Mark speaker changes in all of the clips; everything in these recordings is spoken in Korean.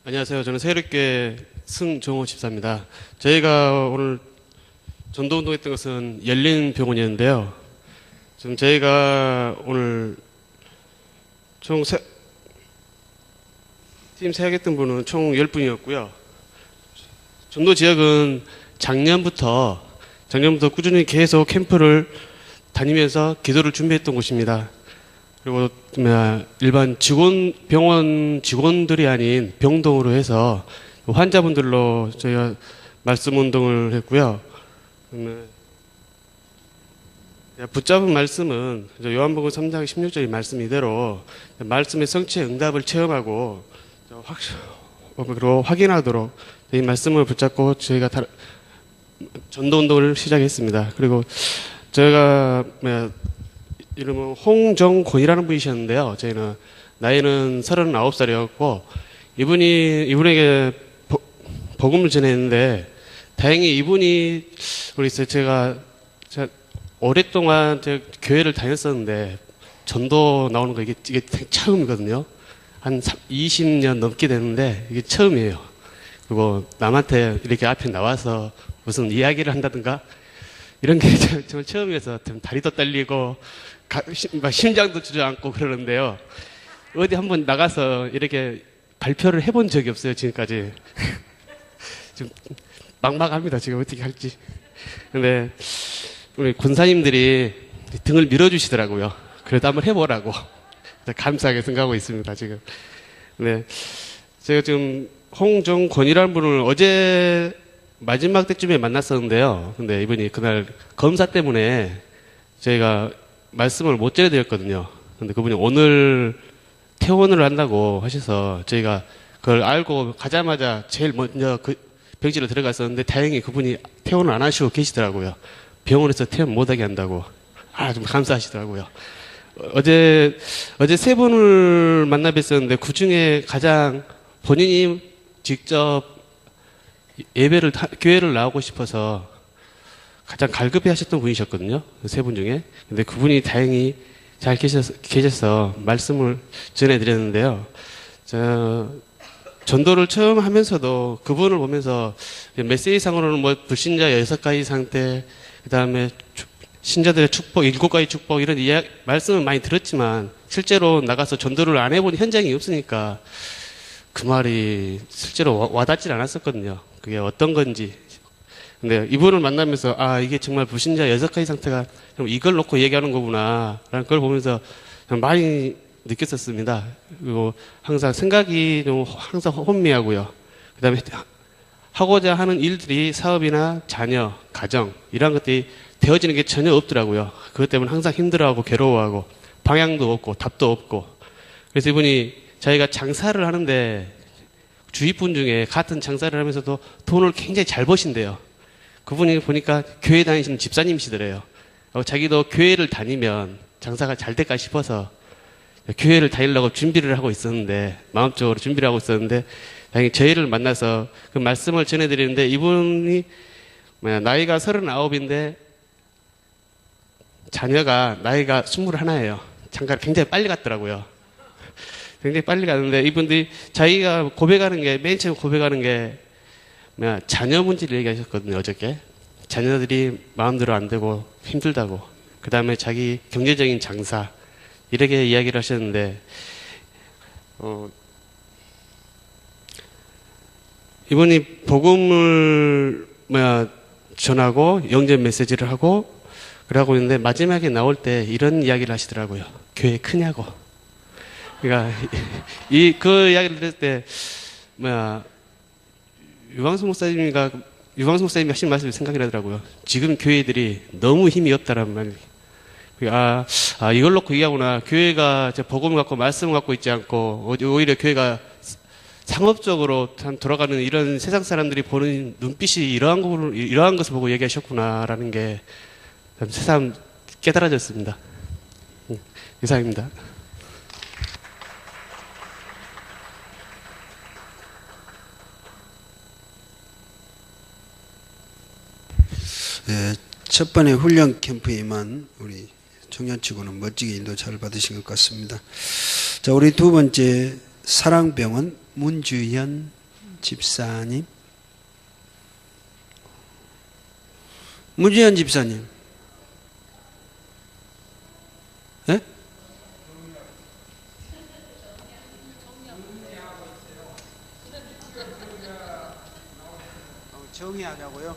Speaker 1: 안녕하세요. 저는 세력교회 승종호 집사입니다. 저희가 오늘 전도운동했던 것은 열린 병원이었는데요. 지금 저희가 오늘 팀 세약했던 분은 총 10분이었고요. 전도 지역은 작년부터 꾸준히 계속 캠프를 다니면서 기도를 준비했던 곳입니다. 그리고 일반 병원 직원들이 아닌 병동으로 해서 환자분들로 저희가 말씀 운동을 했고요. 붙잡은 말씀은 요한복음 3장 16절 말씀 이대로 말씀의 성취의 응답을 체험하고 그리고 확인하도록 이 말씀을 붙잡고 저희가 전도 운동을 시작했습니다. 그리고 저희가 이름은 홍정권이라는 분이셨는데요. 저희는 나이는 39살이었고 이분에게 복음을 전했는데 다행히 이분이 제가 오랫동안 교회를 다녔었는데 전도 나오는 거 이게 처음이거든요. 한 20년 넘게 됐는데 이게 처음이에요. 그리고 남한테 이렇게 앞에 나와서 무슨 이야기를 한다든가 이런 게 정말 처음이어서 다리도 떨리고 심장도 주저앉고 그러는데요. 어디 한번 나가서 이렇게 발표를 해본 적이 없어요, 지금까지. 좀 막막합니다, 지금 어떻게 할지. 근데 우리 군사님들이 등을 밀어주시더라고요. 그래도 한번 해보라고. 감사하게 생각하고 있습니다, 지금. 네. 제가 지금 홍정권이라는 분을 어제 마지막 때쯤에 만났었는데요. 근데 이분이 그날 검사 때문에 저희가 말씀을 못 전해드렸거든요. 근데 그분이 오늘 퇴원을 한다고 하셔서 저희가 그걸 알고 가자마자 제일 먼저 그 병실로 들어갔었는데 다행히 그분이 퇴원을 안 하시고 계시더라고요. 병원에서 퇴원 못하게 한다고. 좀 감사하시더라고요. 어제 세 분을 만나 뵀었는데 그 중에 가장 본인이 직접 교회를 나오고 싶어서 가장 갈급해 하셨던 분이셨거든요. 세 분 중에. 근데 그분이 다행히 잘 계셔서 말씀을 전해드렸는데요. 전도를 처음 하면서도 그분을 보면서 메시지상으로는 불신자 6가지 상태, 그 다음에 신자들의 축복, 7가지 축복 이런 말씀을 많이 들었지만 실제로 나가서 전도를 안 해본 현장이 없으니까 그 말이 실제로 와닿질 않았었거든요. 그게 어떤 건지. 근데 이분을 만나면서 이게 정말 불신자 6가지 상태가 이걸 놓고 얘기하는 거구나 라는 걸 보면서 많이 느꼈었습니다. 그리고 항상 생각이 좀 항상 혼미하고요. 그 다음에 하고자 하는 일들이 사업이나 자녀, 가정 이런 것들이 되어지는 게 전혀 없더라고요. 그것 때문에 항상 힘들어하고 괴로워하고 방향도 없고 답도 없고. 그래서 이분이 자기가 장사를 하는데 주위 분 중에 같은 장사를 하면서도 돈을 굉장히 잘 버신대요. 그분이 보니까 교회 다니시는 집사님이시더래요. 자기도 교회를 다니면 장사가 잘 될까 싶어서 교회를 다니려고 준비를 하고 있었는데 마음적으로 준비를 하고 있었는데 다행히 저희를 만나서 그 말씀을 전해드리는데 이분이 나이가 39인데 자녀가 나이가 21예요. 장가를 굉장히 빨리 갔더라고요. 굉장히 빨리 가는데 이분들이 자기가 고백하는 게 맨 처음 고백하는 게 자녀 문제를 얘기하셨거든요. 어저께 자녀들이 마음대로 안 되고 힘들다고, 그 다음에 자기 경제적인 장사 이렇게 이야기를 하셨는데 이분이 복음을 전하고 영접 메시지를 하고 그러고 있는데 마지막에 나올 때 이런 이야기를 하시더라고요. 교회 크냐고. 그러니까 그 이야기를 들을 때 유광수 목사님이 하신 말씀이 생각이 나더라고요. 지금 교회들이 너무 힘이 없다라는 말이. 이걸 놓고 얘기하구나. 교회가 복음을 갖고 말씀을 갖고 있지 않고 오히려 교회가 상업적으로 돌아가는 이런 세상 사람들이 보는 눈빛이 이러한 것을 보고 얘기하셨구나라는 게 새삼 깨달아졌습니다. 이상입니다.
Speaker 2: 첫 번에 훈련 캠프에 임한 우리 청년치고는 멋지게 인도 잘 받으신 것 같습니다. 자, 우리 두 번째 사랑병원 문주현 집사님, 문재현 집사님, 예? 정의하자고요.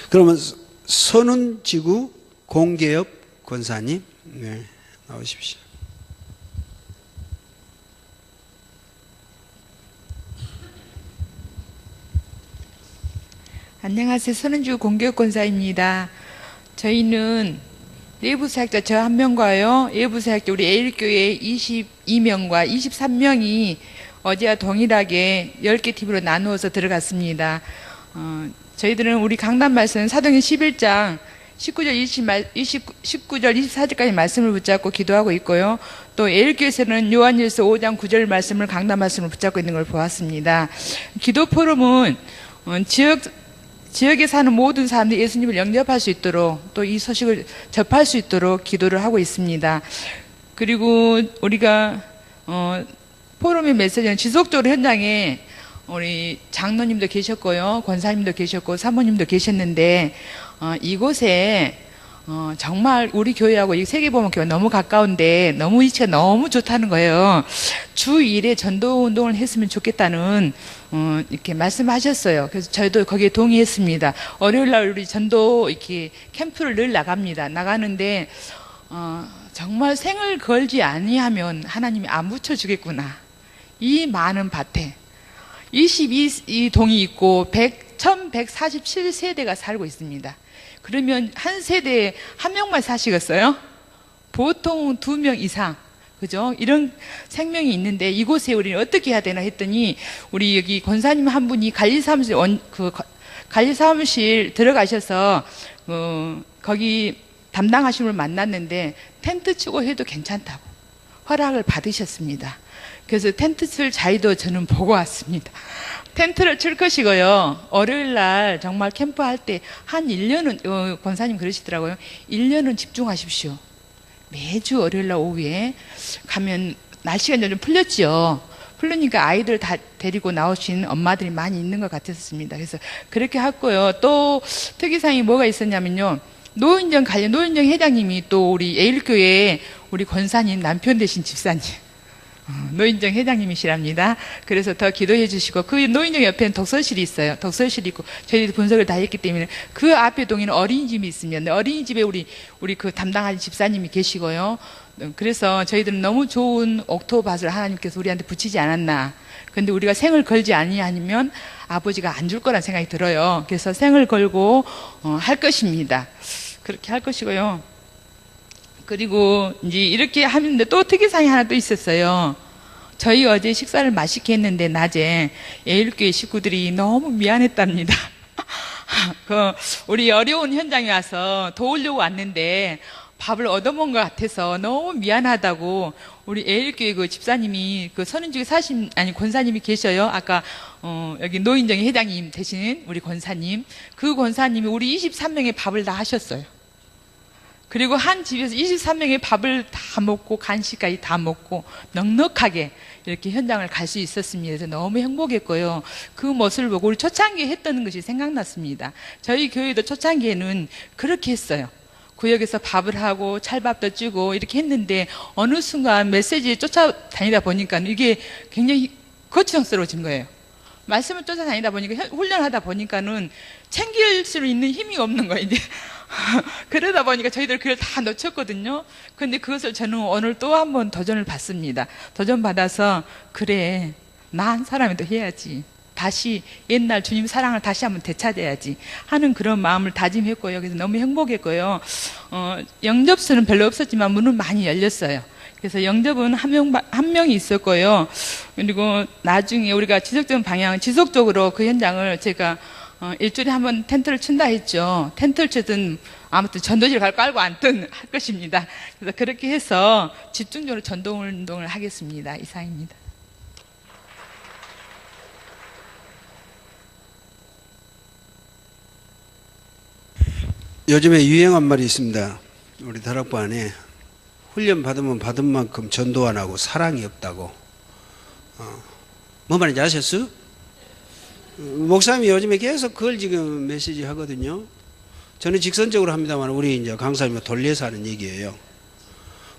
Speaker 2: 그러면 선운지구 공개업 권사님, 네, 나오십시오.
Speaker 3: 안녕하세요. 선은주 공교육권사입니다. 저희는 내부 사역자 저 한 명과요, 외부 사역자 우리 에일교회 22명과 23명이 어제와 동일하게 10개 TV로 나누어서 들어갔습니다. 저희들은 우리 강단 말씀 사도행전 11장 19절 24절까지 말씀을 붙잡고 기도하고 있고요. 또 에일교회에서는 요한일서 5장 9절 말씀을 강단 말씀을 붙잡고 있는 걸 보았습니다. 기도 포럼은 지역에 사는 모든 사람들이 예수님을 영접할 수 있도록 또 이 소식을 접할 수 있도록 기도를 하고 있습니다. 그리고 우리가 포럼의 메시지는 지속적으로 현장에 우리 장로님도 계셨고요, 권사님도 계셨고 사모님도 계셨는데 이곳에 정말 우리 교회하고 이 세계보험교회가 너무 가까운데 너무 위치가 너무 좋다는 거예요. 주 1회 전도 운동을 했으면 좋겠다는 이렇게 말씀하셨어요. 그래서 저희도 거기에 동의했습니다. 월요일 날 우리 전도 이렇게 캠프를 늘 나갑니다. 나가는데 정말 생을 걸지 아니하면 하나님이 안 붙여주겠구나. 이 많은 밭에 22동이 있고 1147세대가 살고 있습니다. 그러면 한 세대에 한 명만 사시겠어요? 보통 2명 이상, 그죠? 이런 생명이 있는데 이곳에 우리는 어떻게 해야 되나 했더니 우리 여기 권사님 한 분이 관리사무실 들어가셔서 거기 담당하신 분을 만났는데 텐트 치고 해도 괜찮다고 허락을 받으셨습니다. 그래서 텐트 칠 자리도 저는 보고 왔습니다. 텐트를 칠 것이고요. 월요일 날 정말 캠프할 때 한 1년은 권사님 그러시더라고요. 1년은 집중하십시오. 매주 월요일 날 오후에 가면 날씨가 좀 풀렸죠. 풀리니까 아이들 다 데리고 나오신 엄마들이 많이 있는 것 같았습니다. 그래서 그렇게 했고요. 또 특이사항이 뭐가 있었냐면요. 노인정 회장님이 또 우리 에일교회 우리 권사님 남편 되신 집사님 노인정 회장님이시랍니다. 그래서 더 기도해 주시고 그 노인정 옆에는 독서실이 있어요. 독서실이 있고 저희도 분석을 다 했기 때문에 그 앞에 동에는 어린이집이 있습니다. 어린이집에 우리 그 담당하신 집사님이 계시고요. 그래서 저희들은 너무 좋은 옥토밭을 하나님께서 우리한테 붙이지 않았나. 근데 우리가 생을 걸지 아니면 아버지가 안 줄 거란 생각이 들어요. 그래서 생을 걸고 할 것입니다. 그렇게 할 것이고요. 그리고 이제 이렇게 하는데 또 특이사항이 하나 또 있었어요. 저희 어제 식사를 맛있게 했는데 낮에 에일교회 식구들이 너무 미안했답니다. 우리 어려운 현장에 와서 도우려고 왔는데 밥을 얻어먹은 것 같아서 너무 미안하다고 우리 에일교회 그 집사님이 그 선은주에 권사님이 계셔요. 아까 여기 노인정의 회장님 되신 우리 권사님, 그 권사님이 우리 23명의 밥을 다 하셨어요. 그리고 한 집에서 23명의 밥을 다 먹고 간식까지 다 먹고 넉넉하게 이렇게 현장을 갈 수 있었습니다. 그래서 너무 행복했고요. 그 모습을 보고 우리 초창기에 했던 것이 생각났습니다. 저희 교회도 초창기에는 그렇게 했어요. 구역에서 밥을 하고 찰밥도 찌고 이렇게 했는데 어느 순간 메시지에 쫓아다니다 보니까 이게 굉장히 거추장스러워진 거예요. 말씀을 쫓아다니다 보니까 훈련하다 보니까는 챙길 수 있는 힘이 없는 거예요. 이제 그러다 보니까 저희들 그걸 다 놓쳤거든요. 근데 그것을 저는 오늘 또 한 번 도전을 받습니다. 도전 받아서 그래 나 한 사람이도 해야지. 다시 옛날 주님 사랑을 다시 한번 되찾아야지 하는 그런 마음을 다짐했고요. 그래서 너무 행복했고요. 영접수는 별로 없었지만 문은 많이 열렸어요. 그래서 영접은 한 명이 있었고요. 그리고 나중에 우리가 지속적인 방향, 지속적으로 그 현장을 제가 일주일에 한 번 텐트를 친다 했죠. 텐트를 치든 아무튼 전도지를 깔고 앉든 할 것입니다. 그래서 그렇게 해서 집중적으로 전도 운동을 하겠습니다. 이상입니다.
Speaker 2: 요즘에 유행한 말이 있습니다. 우리 다락방 안에 훈련 받으면 받은 만큼 전도 안 하고 사랑이 없다고. 뭐 말인지 아셨어? 목사님이 요즘에 계속 그걸 지금 메시지 하거든요. 저는 직선적으로 합니다만 우리 이제 강사님이 돌려서 하는 얘기예요.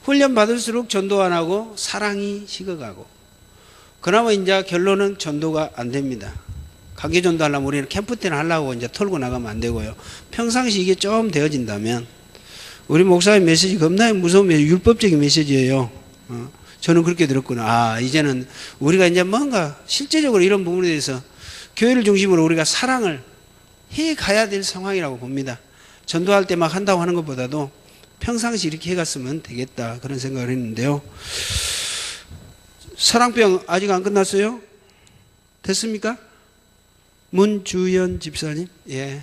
Speaker 2: 훈련 받을수록 전도 안 하고 사랑이 식어가고, 그나마 이제 결론은 전도가 안 됩니다. 강제 전도하려면 우리는 캠프 때는 하려고 이제 털고 나가면 안 되고요. 평상시 이게 좀 되어진다면, 우리 목사님 메시지 겁나게 무서운 메시지, 율법적인 메시지예요. 저는 그렇게 들었구나. 아, 이제는 우리가 이제 뭔가 실제적으로 이런 부분에 대해서 교회를 중심으로 우리가 사랑을 해 가야 될 상황이라고 봅니다. 전도할 때 막 한다고 하는 것보다도 평상시 이렇게 해갔으면 되겠다, 그런 생각을 했는데요. 사랑병 아직 안 끝났어요? 됐습니까? 문주연 집사님. 예.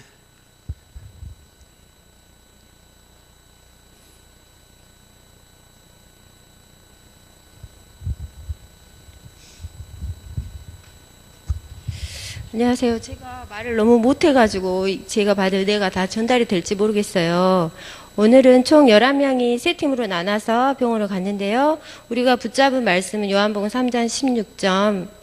Speaker 4: 안녕하세요. 제가 말을 너무 못해가지고 제가 받은 은혜가 다 전달이 될지 모르겠어요. 오늘은 총 11명이 세 팀으로 나눠서 병원을 갔는데요. 우리가 붙잡은 말씀은 요한복음 3장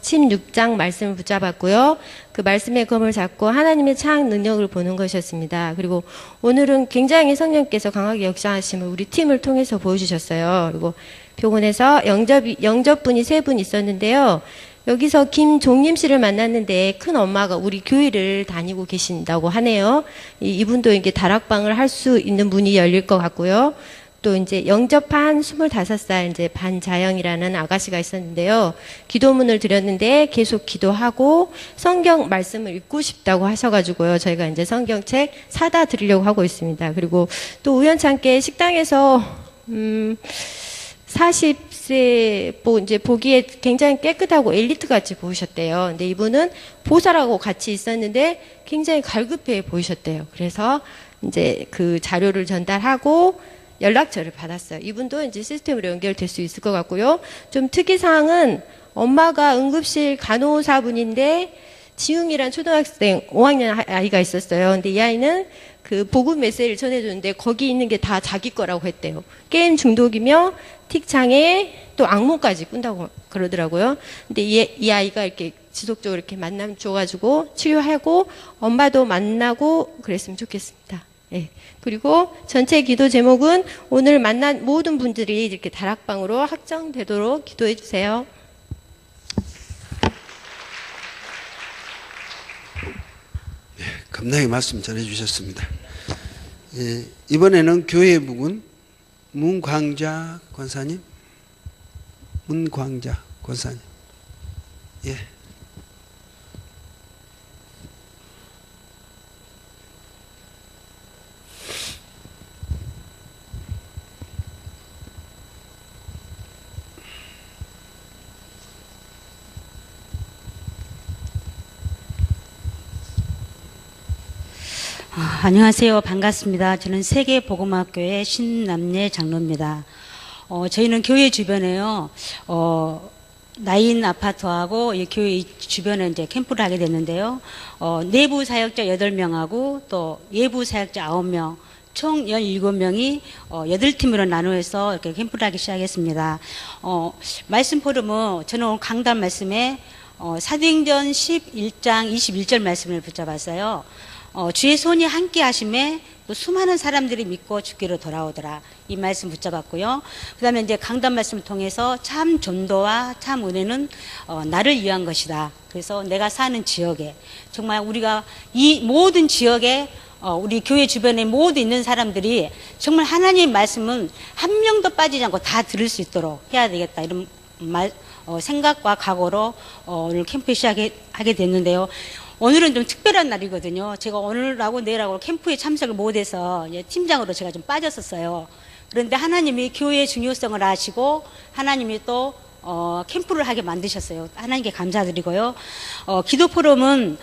Speaker 4: 16장 말씀을 붙잡았고요. 그 말씀의 검을 잡고 하나님의 창 능력을 보는 것이었습니다. 그리고 오늘은 굉장히 성령께서 강하게 역사하심을 우리 팀을 통해서 보여주셨어요. 그리고 병원에서 영접분이 3분 있었는데요. 여기서 김종림 씨를 만났는데 큰 엄마가 우리 교회를 다니고 계신다고 하네요. 이분도 이게 다락방을 할 수 있는 문이 열릴 것 같고요. 또 이제 영접한 25살 이제 반자영이라는 아가씨가 있었는데요. 기도문을 드렸는데 계속 기도하고 성경 말씀을 읽고 싶다고 하셔가지고요. 저희가 이제 성경책 사다 드리려고 하고 있습니다. 그리고 또 우연찮게 식당에서 40세 이제 보기에 굉장히 깨끗하고 엘리트 같이 보이셨대요. 근데 이분은 보살하고 같이 있었는데 굉장히 갈급해 보이셨대요. 그래서 이제 그 자료를 전달하고 연락처를 받았어요. 이분도 이제 시스템으로 연결될 수 있을 것 같고요. 좀 특이사항은 엄마가 응급실 간호사분인데 지웅이란 초등학생 5학년 아이가 있었어요. 근데 이 아이는 그 복음 메시지를 전해줬는데 거기 있는 게 다 자기 거라고 했대요. 게임 중독이며 틱장애 또 악몽까지 꾼다고 그러더라고요. 근데 이 아이가 이렇게 지속적으로 이렇게 만남 줘가지고 치료하고 엄마도 만나고 그랬으면 좋겠습니다. 예. 그리고 전체 기도 제목은 오늘 만난 모든 분들이 이렇게 다락방으로 확정되도록 기도해 주세요.
Speaker 2: 겁나게 말씀 전해주셨습니다. 예, 이번에는 교회 부분 문광자 권사님. 문광자 권사님. 예.
Speaker 5: 안녕하세요. 반갑습니다. 저는 세계복음학교의 신남례 장로입니다. 저희는 교회 주변에요, 나인 아파트하고 이 교회 주변에 이제 캠프를 하게 됐는데요. 내부 사역자 8명하고 또 외부 사역자 9명, 총 17명이 8팀으로 나누어서 이렇게 캠프를 하기 시작했습니다. 말씀 포럼은 저는 오늘 강단 말씀에 사도행전 11장 21절 말씀을 붙잡았어요. 주의 손이 함께 하심에 또 수많은 사람들이 믿고 주께로 돌아오더라. 이 말씀 붙잡았고요. 그 다음에 이제 강단 말씀을 통해서 참 전도와 참 은혜는 나를 위한 것이다. 그래서 내가 사는 지역에 정말 우리가 이 모든 지역에 우리 교회 주변에 모두 있는 사람들이 정말 하나님의 말씀은 한 명도 빠지지 않고 다 들을 수 있도록 해야 되겠다. 이런 생각과 각오로 오늘 캠프 시작하게 됐는데요. 오늘은 좀 특별한 날이거든요. 제가 오늘하고 내일하고 캠프에 참석을 못해서 팀장으로 제가 좀 빠졌었어요. 그런데 하나님이 교회의 중요성을 아시고 하나님이 또 캠프를 하게 만드셨어요. 하나님께 감사드리고요. 기도 포럼은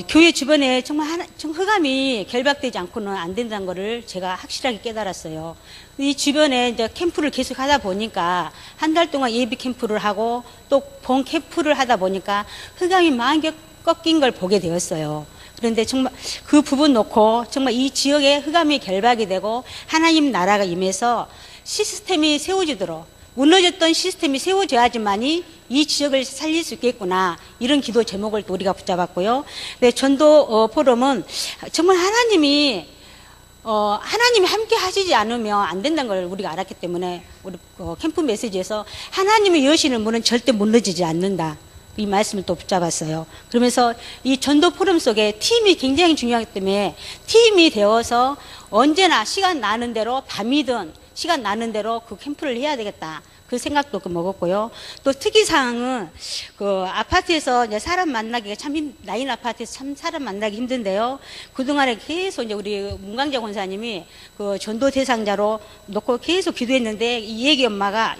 Speaker 5: 교회 주변에 정말 좀 흑암이 결박되지 않고는 안 된다는 것을 제가 확실하게 깨달았어요. 이 주변에 이제 캠프를 계속 하다 보니까 한 달 동안 예비 캠프를 하고 또 본 캠프를 하다 보니까 흑암이 많이 꺾인 걸 보게 되었어요. 그런데 정말 그 부분 놓고 정말 이 지역에 흑암이 결박이 되고 하나님 나라가 임해서 시스템이 세워지도록 무너졌던 시스템이 세워져야지만이 이 지역을 살릴 수 있겠구나. 이런 기도 제목을 또 우리가 붙잡았고요. 네, 전도 포럼은 정말 하나님이 함께 하시지 않으면 안 된다는 걸 우리가 알았기 때문에 우리 캠프 메시지에서 하나님이 여시는 문은 절대 무너지지 않는다. 이 말씀을 또 붙잡았어요. 그러면서 이 전도 포럼 속에 팀이 굉장히 중요하기 때문에 팀이 되어서 언제나 시간 나는 대로 밤이든 시간 나는 대로 그 캠프를 해야 되겠다. 그 생각도 먹었고요. 또 특이사항은 그 아파트에서 이제 사람 만나기가 나인 아파트에서 참 사람 만나기 힘든데요. 그동안에 계속 이제 우리 문광재 권사님이 그 전도 대상자로 놓고 계속 기도했는데 이 얘기 엄마가,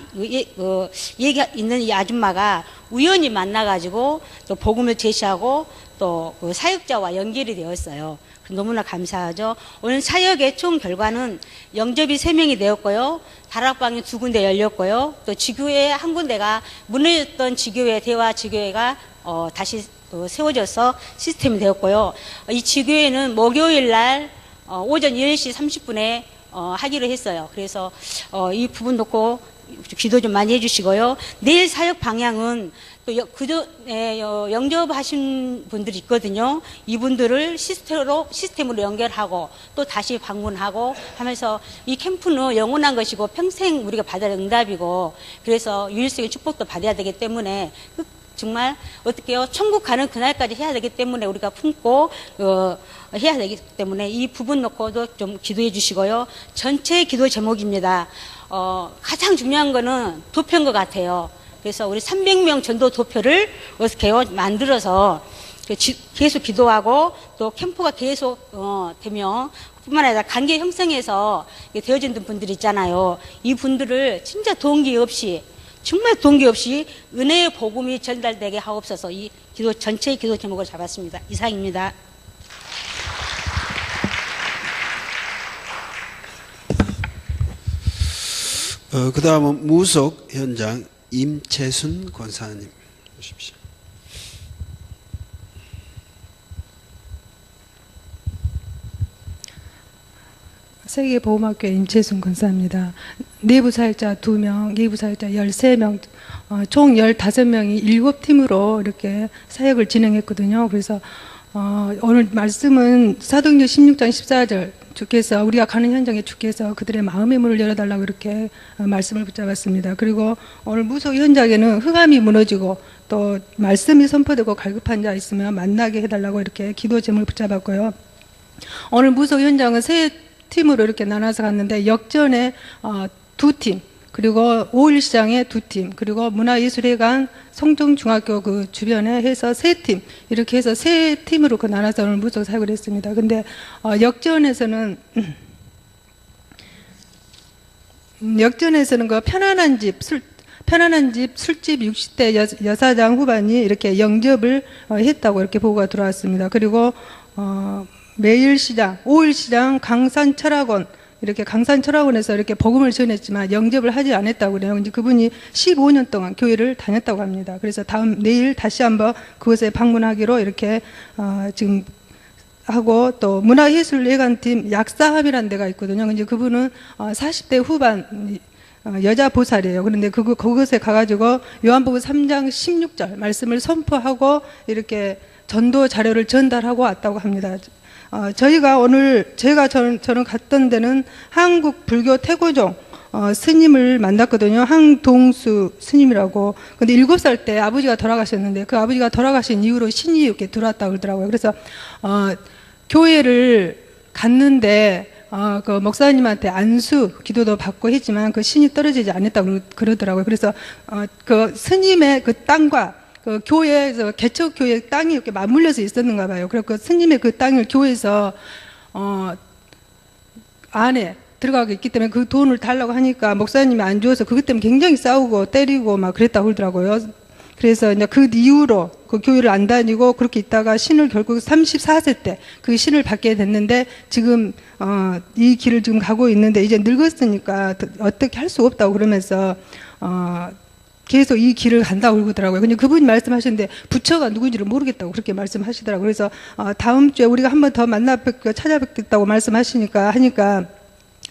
Speaker 5: 얘기 있는 이 아줌마가 우연히 만나가지고 또 복음을 제시하고 또 그 사역자와 연결이 되었어요. 너무나 감사하죠. 오늘 사역의 총 결과는 영접이 3명이 되었고요. 다락방이 2군데 열렸고요. 또 지교회 한 군데가 무너졌던 지교회, 대화 지교회가 다시 세워져서 시스템이 되었고요. 이 지교회는 목요일 날 오전 10시 30분에 하기로 했어요. 그래서 이 부분 놓고 기도 좀 많이 해주시고요. 내일 사역 방향은 또 영접하신 분들이 있거든요. 이분들을 시스템으로 연결하고 또 다시 방문하고 하면서 이 캠프는 영원한 것이고 평생 우리가 받을 응답이고 그래서 유일성의 축복도 받아야 되기 때문에 정말 어떻게요? 천국 가는 그날까지 해야 되기 때문에 우리가 품고 해야 되기 때문에 이 부분 놓고도 좀 기도해 주시고요. 전체 기도 제목입니다. 가장 중요한 거는 도표인 것 같아요. 그래서 우리 300명 전도 도표를 어떻게 해요? 만들어서 계속 기도하고 또 캠프가 계속 되면 뿐만 아니라 관계 형성해서 되어진 분들이 있잖아요. 이 분들을 진짜 동기 없이 정말 동기 없이 은혜의 복음이 전달되게 하옵소서. 이 기도 전체의 기도 제목을 잡았습니다. 이상입니다.
Speaker 2: 그 다음은 무속 현장 임채순 권사님 오십시오.
Speaker 6: 세계보험학교의 임채순 권사입니다. 내부 사역자 2명, 외부 사역자 13명, 총 15명이 7팀으로 이렇게 사역을 진행했거든요. 그래서 오늘 말씀은 사도행전 16장 14절 주께서 우리가 가는 현장에 주께서 그들의 마음의 문을 열어달라고 이렇게 말씀을 붙잡았습니다. 그리고 오늘 무속 현장에는 흑암이 무너지고 또 말씀이 선포되고 갈급한 자 있으면 만나게 해달라고 이렇게 기도 제목을 붙잡았고요. 오늘 무속 현장은 세 팀으로 이렇게 나눠서 갔는데 역전에 2팀, 그리고 5일시장에 2팀, 그리고 문화예술회관 성종중학교 그 주변에 해서 3팀, 이렇게 해서 3팀으로 그 나눠서 오늘 무속 사역을 했습니다. 근데 역전에서는 그 편안한 집 술집 60대 여사장 후반이 이렇게 영접을 했다고 이렇게 보고가 들어왔습니다. 그리고 매일시장, 5일시장 강산철학원, 이렇게 강산철학원에서 이렇게 복음을 전했지만 영접을 하지 않았다고 그래요. 이제 그분이 15년 동안 교회를 다녔다고 합니다. 그래서 내일 다시 한번 그곳에 방문하기로 이렇게 지금 하고, 또 문화예술예관팀 약사합이라는 데가 있거든요. 이제 그분은 40대 후반 여자 보살이에요. 그런데 그곳에 가가지고 요한복음 3장 16절 말씀을 선포하고 이렇게 전도 자료를 전달하고 왔다고 합니다. 저는 갔던 데는 한국 불교 태고종 스님을 만났거든요. 항동수 스님이라고. 근데 7살 때 아버지가 돌아가셨는데 그 아버지가 돌아가신 이후로 신이 이렇게 들어왔다고 그러더라고요. 그래서 교회를 갔는데 그 목사님한테 안수 기도도 받고 했지만 그 신이 떨어지지 않았다고 그러더라고요. 그래서 그 스님의 그 땅과 그 교회에서 개척교회 땅이 이렇게 맞물려서 있었는가 봐요. 그래서 그 스님의 그 땅을 교회에서 안에 들어가고 있기 때문에 그 돈을 달라고 하니까 목사님이 안 주어서 그것 때문에 굉장히 싸우고 때리고 막 그랬다고 그러더라고요. 그래서 이제 그 이후로 그 교회를 안 다니고 그렇게 있다가 신을 결국 34세 때 그 신을 받게 됐는데 지금 이 길을 지금 가고 있는데 이제 늙었으니까 어떻게 할 수 없다고 그러면서 계속 이 길을 간다고 그러더라고요. 근데 그분이 말씀하셨는데 부처가 누군지를 모르겠다고 그렇게 말씀하시더라고요. 그래서 다음 주에 우리가 한 번 더 찾아뵙겠다고 말씀하시니까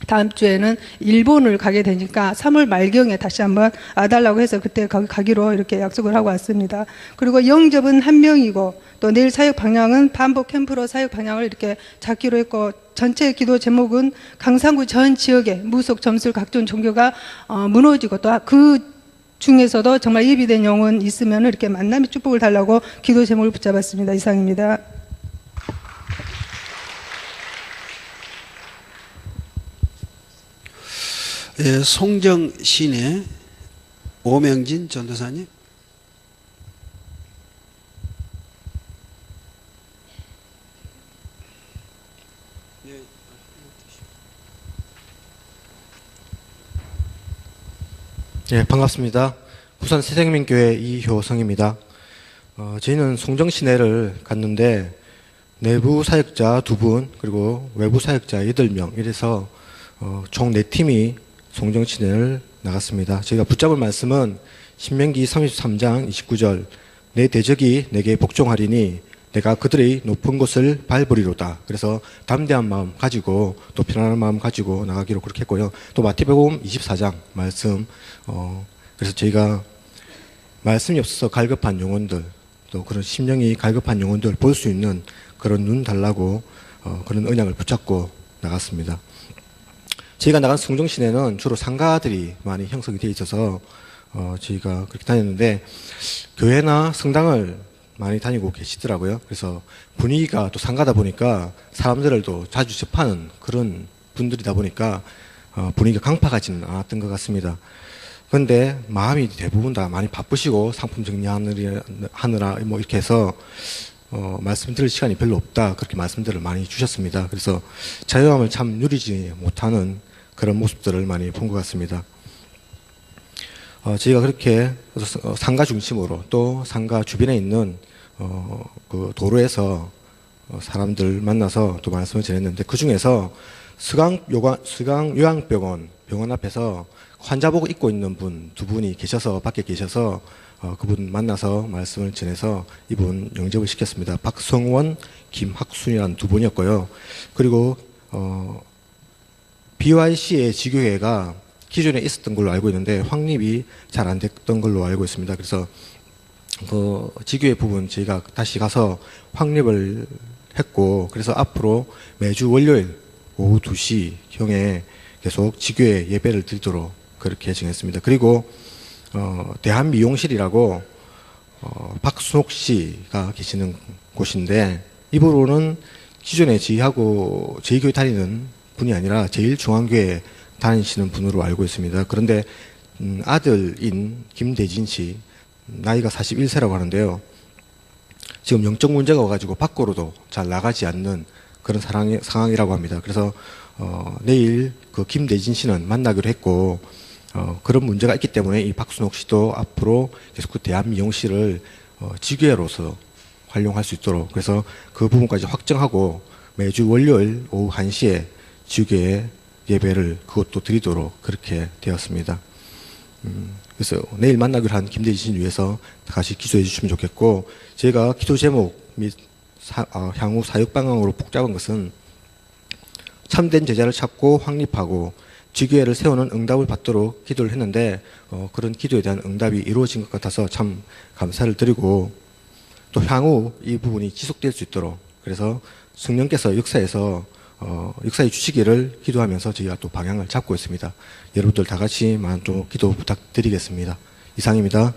Speaker 6: 다음 주에는 일본을 가게 되니까 3월 말경에 다시 한번 와달라고 해서 그때 거기 가기로 이렇게 약속을 하고 왔습니다. 그리고 영접은 한 명이고 또 내일 사역 방향은 반복 캠프로 사역 방향을 이렇게 잡기로 했고 전체 기도 제목은 강산구 전 지역의 무속 점술 각종 종교가 무너지고 또 그 중에서도 정말 예비된 영혼 있으면 이렇게 만남의 축복을 달라고 기도 제목을 붙잡았습니다. 이상입니다.
Speaker 2: 예, 송정 시내 오명진 전도사님.
Speaker 7: 예, 반갑습니다. 부산 새생명교회 이효성입니다. 저희는 송정 시내를 갔는데 내부 사역자 2분 그리고 외부 사역자 8명 이래서 총 4팀이 송정 시내를 나갔습니다. 저희가 붙잡을 말씀은 신명기 33장 29절 내 대적이 내게 복종하리니 내가 그들의 높은 곳을 밟으리로다. 그래서 담대한 마음 가지고 또 편안한 마음 가지고 나가기로 그렇게 했고요. 또 마태복음 24장 말씀 그래서 저희가 말씀이 없어서 갈급한 영혼들 또 그런 심령이 갈급한 영혼들 볼 수 있는 그런 눈 달라고 그런 언약을 붙잡고 나갔습니다. 저희가 나간 송정 시내는 주로 상가들이 많이 형성이 되어 있어서 저희가 그렇게 다녔는데 교회나 성당을 많이 다니고 계시더라고요. 그래서 분위기가 또 상가다 보니까 사람들을 또 자주 접하는 그런 분들이다 보니까 분위기가 강팍하지는 않았던 것 같습니다. 그런데 마음이 대부분 다 많이 바쁘시고 상품 정리하느라 뭐 이렇게 해서 말씀 드릴 시간이 별로 없다 그렇게 말씀들을 많이 주셨습니다. 그래서 자유함을 참 누리지 못하는 그런 모습들을 많이 본 것 같습니다. 저희가 그렇게 상가 중심으로 또 상가 주변에 있는 그 도로에서 사람들 만나서 또 말씀을 전했는데 그 중에서 수강요양병원 앞에서 환자복 입고 있는 분 2분이 계셔서 밖에 계셔서 그분 만나서 말씀을 전해서 이분 영접을 시켰습니다. 박성원, 김학순이라는 2분이었고요. 그리고 BYC의 지교회가 기존에 있었던 걸로 알고 있는데 확립이 잘 안 됐던 걸로 알고 있습니다. 그래서 그 지교회 부분 저희가 다시 가서 확립을 했고 그래서 앞으로 매주 월요일 오후 2시경에 계속 지교회 예배를 드리도록 그렇게 정했습니다. 그리고 대한미용실이라고 박순옥 씨가 계시는 곳인데 이분은 기존에 저희 교회 다니는 분이 아니라 제일중앙교회 다니시는 분으로 알고 있습니다. 그런데 아들인 김대진 씨 나이가 41세라고 하는데요. 지금 영적 문제가 와가지고 밖으로도 잘 나가지 않는 그런 상황이라고 합니다. 그래서 내일 그 김대진 씨는 만나기로 했고 그런 문제가 있기 때문에 이 박순옥 씨도 앞으로 계속 그 대한미용실을 지교회로서 활용할 수 있도록 그래서 그 부분까지 확정하고 매주 월요일 오후 1시에 지교회 예배를 그것도 드리도록 그렇게 되었습니다. 그래서 내일 만나기로 한 김대진 씨를 위해서 다시 기도해 주시면 좋겠고 제가 기도 제목 및 향후 사역 방향으로 붙잡은 것은 참된 제자를 찾고 확립하고 지교회를 세우는 응답을 받도록 기도를 했는데 그런 기도에 대한 응답이 이루어진 것 같아서 참 감사를 드리고 또 향후 이 부분이 지속될 수 있도록 그래서 성령께서 역사에 주시기를 기도하면서 저희가 또 방향을 잡고 있습니다. 여러분들 다 같이만 좀 기도 부탁드리겠습니다. 이상입니다.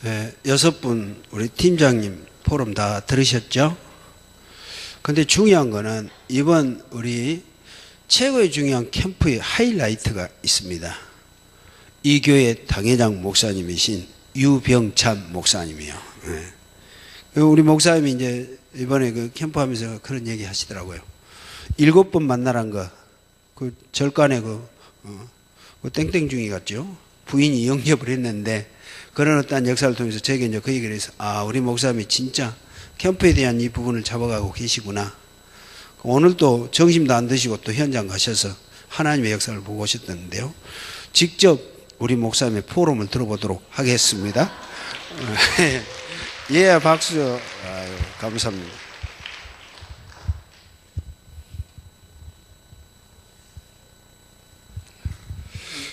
Speaker 2: 네, 6분 우리 팀장님 포럼 다 들으셨죠? 근데 중요한 거는 이번 우리 최고의 중요한 캠프의 하이라이트가 있습니다. 이 교회 당회장 목사님이신 유병찬 목사님이요. 네. 우리 목사님이 이제 이번에 그 캠프하면서 그런 얘기 하시더라고요. 7번 만나란 거, 그 절간에 그 땡땡 중이 같죠. 부인이 영접을 했는데 그런 어떠한 역사를 통해서 제게 이제 그 얘기를 해서 우리 목사님이 진짜 캠프에 대한 이 부분을 잡아가고 계시구나. 오늘 또 점심도 안 드시고 또 현장 가셔서 하나님의 역사를 보고 오셨던데요. 직접 우리 목사님의 포럼을 들어보도록 하겠습니다. 예, 박수. 아유, 감사합니다.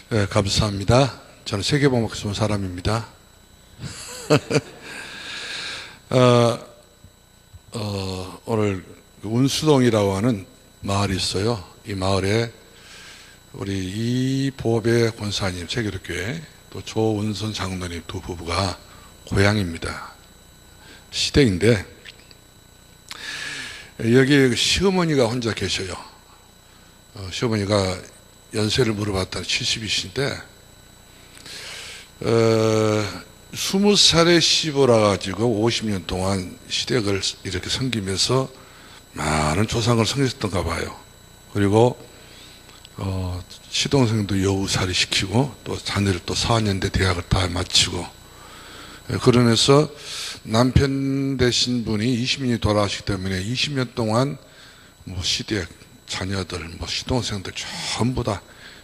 Speaker 8: 네, 감사합니다. 저는 세계복음학교 사람입니다. 오늘 운수동이라고 하는 마을이 있어요. 이 마을에 우리 이보배 권사님 세계교회 또 조은선 장로님 두 부부가 고향입니다. 시댁인데 여기 시어머니가 혼자 계셔요. 시어머니가 연세를 물어봤더니 70이신데 20살에 시집오라 가지고 50년 동안 시댁을 이렇게 섬기면서 많은 조상을 섬겼던가 봐요. 그리고 시동생도 여우살이 시키고 또 자녀를 또 4년대 대학을 다 마치고 그러면서 남편 되신 분이 20년이 돌아가시기 때문에 20년 동안 뭐 시댁 자녀들 뭐 시동생들 전부 다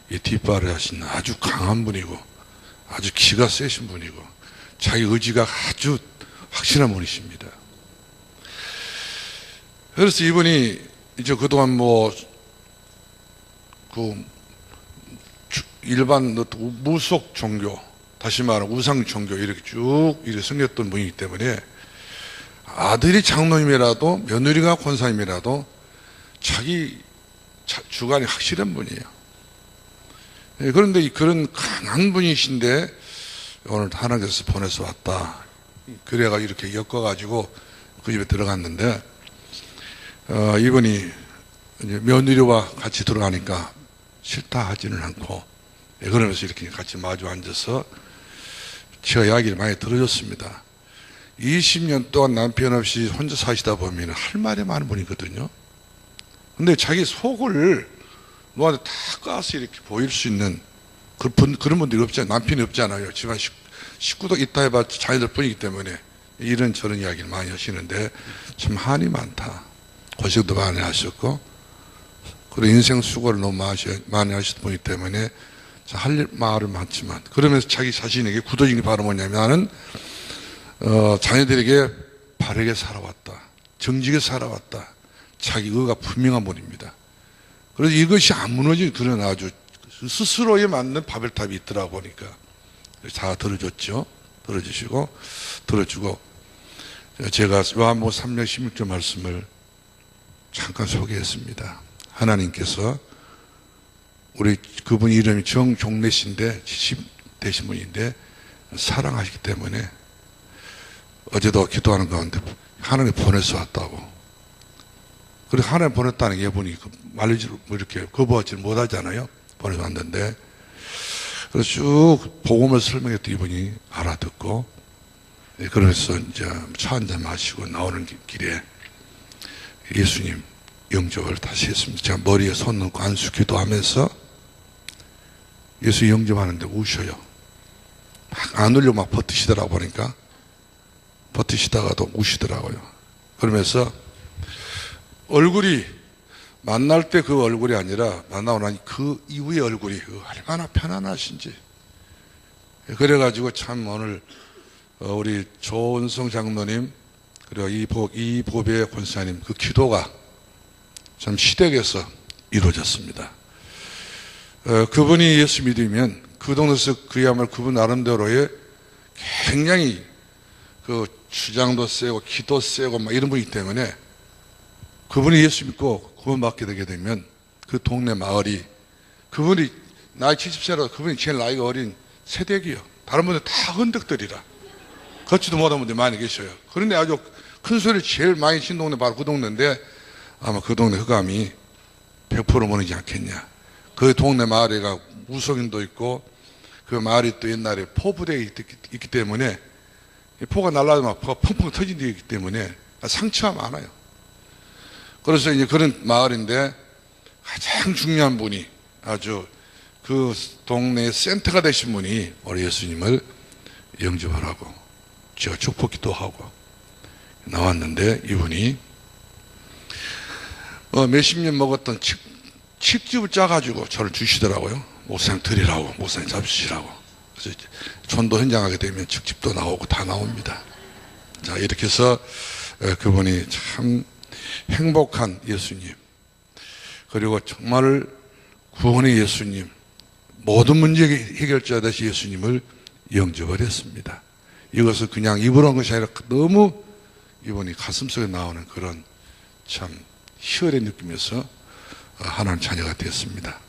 Speaker 8: 이 뒷발을 하신 아주 강한 분이고 아주 기가 세신 분이고 자기 의지가 아주 확실한 분이십니다. 그래서 이분이 이제 그동안 뭐 그 일반 무속 종교, 다시 말하면 우상 종교 이렇게 쭉 이렇게 섬겼던 분이기 때문에 아들이 장로님이라도 며느리가 권사님이라도 자기 주관이 확실한 분이에요. 그런데 그런 강한 분이신데 오늘 하나님께서 보내서 왔다. 그래가 이렇게 엮어가지고 그 집에 들어갔는데 이분이 이제 며느리와 같이 들어가니까 싫다 하지는 않고 그러면서 이렇게 같이 마주 앉아서 제가 이야기를 많이 들어줬습니다. 20년 동안 남편 없이 혼자 사시다 보면 할 말이 많은 분이거든요. 근데 자기 속을 너한테 다 까서 이렇게 보일 수 있는 그런 분들이 없잖아요. 남편이 없잖아요. 집안 식구도 있다 해봤자 자녀들 뿐이기 때문에 이런 저런 이야기를 많이 하시는데 참 한이 많다. 고생도 많이 하셨고 그리고 인생 수고를 너무 많이 하셨던 분이기 때문에 할 말은 많지만 그러면서 자기 자신에게 굳어진 게 바로 뭐냐면 자녀들에게 바르게 살아왔다. 정직하게 살아왔다. 자기 의가 분명한 분입니다. 그래서 이것이 안 무너진 그런 아주 스스로에 맞는 바벨탑이 있더라 보니까 다 들어줬죠. 들어주고 제가 요한복음 3장 16절 말씀을 잠깐 소개했습니다. 하나님께서 우리 그분 이름이 정종래씨인데 70 되신 분인데 사랑하시기 때문에 어제도 기도하는 가운데 하나님 보내서 왔다고. 그리고 하나님 보냈다는 게 이분이 말리지 이렇게 거부하지 못하잖아요. 보내서 왔는데 그래서 쭉 복음을 설명했던 이분이 알아듣고 그래서 이제 차 한잔 마시고 나오는 길에 예수님 영접을 다시 했습니다. 제가 머리에 손 넣고 안수 기도하면서 예수 영접하는데 우셔요. 막 안 울려 막 버티시더라고 보니까 버티시다가도 우시더라고요. 그러면서 얼굴이 만날 때 그 얼굴이 아니라 만나고 나니 그 이후의 얼굴이 얼마나 편안하신지. 그래가지고 참 오늘 우리 조은성 장로님 그리고 이보배 권사님 그 기도가 참 시댁에서 이루어졌습니다. 그분이 예수 믿으면 그 동네에서 그야말로 그분 나름대로의 굉장히 그 주장도 세고 기도 세고 막 이런 분이기 때문에 그분이 예수 믿고 구원 받게 되게 되면 그 동네 마을이 그분이 나이 70세라도 그분이 제일 나이가 어린 세댁이요. 다른 분들 다 헌덕들이라 걷지도 못한 분들이 많이 계셔요. 그런데 아주 큰 소리를 제일 많이 친 동네 바로 그 동네인데 아마 그 동네 흑암이 100% 무너지지 않겠냐. 그 동네 마을에가 무속인도 있고 그 마을이 또 옛날에 포부대에 있기 때문에 포가 날라오면 포가 펑펑 터진 데이기 때문에 상처가 많아요. 그래서 이제 그런 마을인데 가장 중요한 분이 아주 그 동네의 센터가 되신 분이 우리 예수님을 영접을 하고 제가 축복기도 하고 나왔는데 이분이 몇십 년 먹었던 칡즙을 짜가지고 저를 주시더라고요. 목사님 드리라고, 목사님 잡수시라고. 그래서 전도 현장하게 되면 직집도 나오고 다 나옵니다. 자, 이렇게 해서 그분이 참 행복한 예수님, 그리고 정말 구원의 예수님, 모든 문제 해결자 되신 예수님을 영접을 했습니다. 이것을 그냥 입으로 한 것이 아니라 너무 이분이 가슴속에 나오는 그런 참 희열의 느낌에서 하나님 자녀가 되었습니다.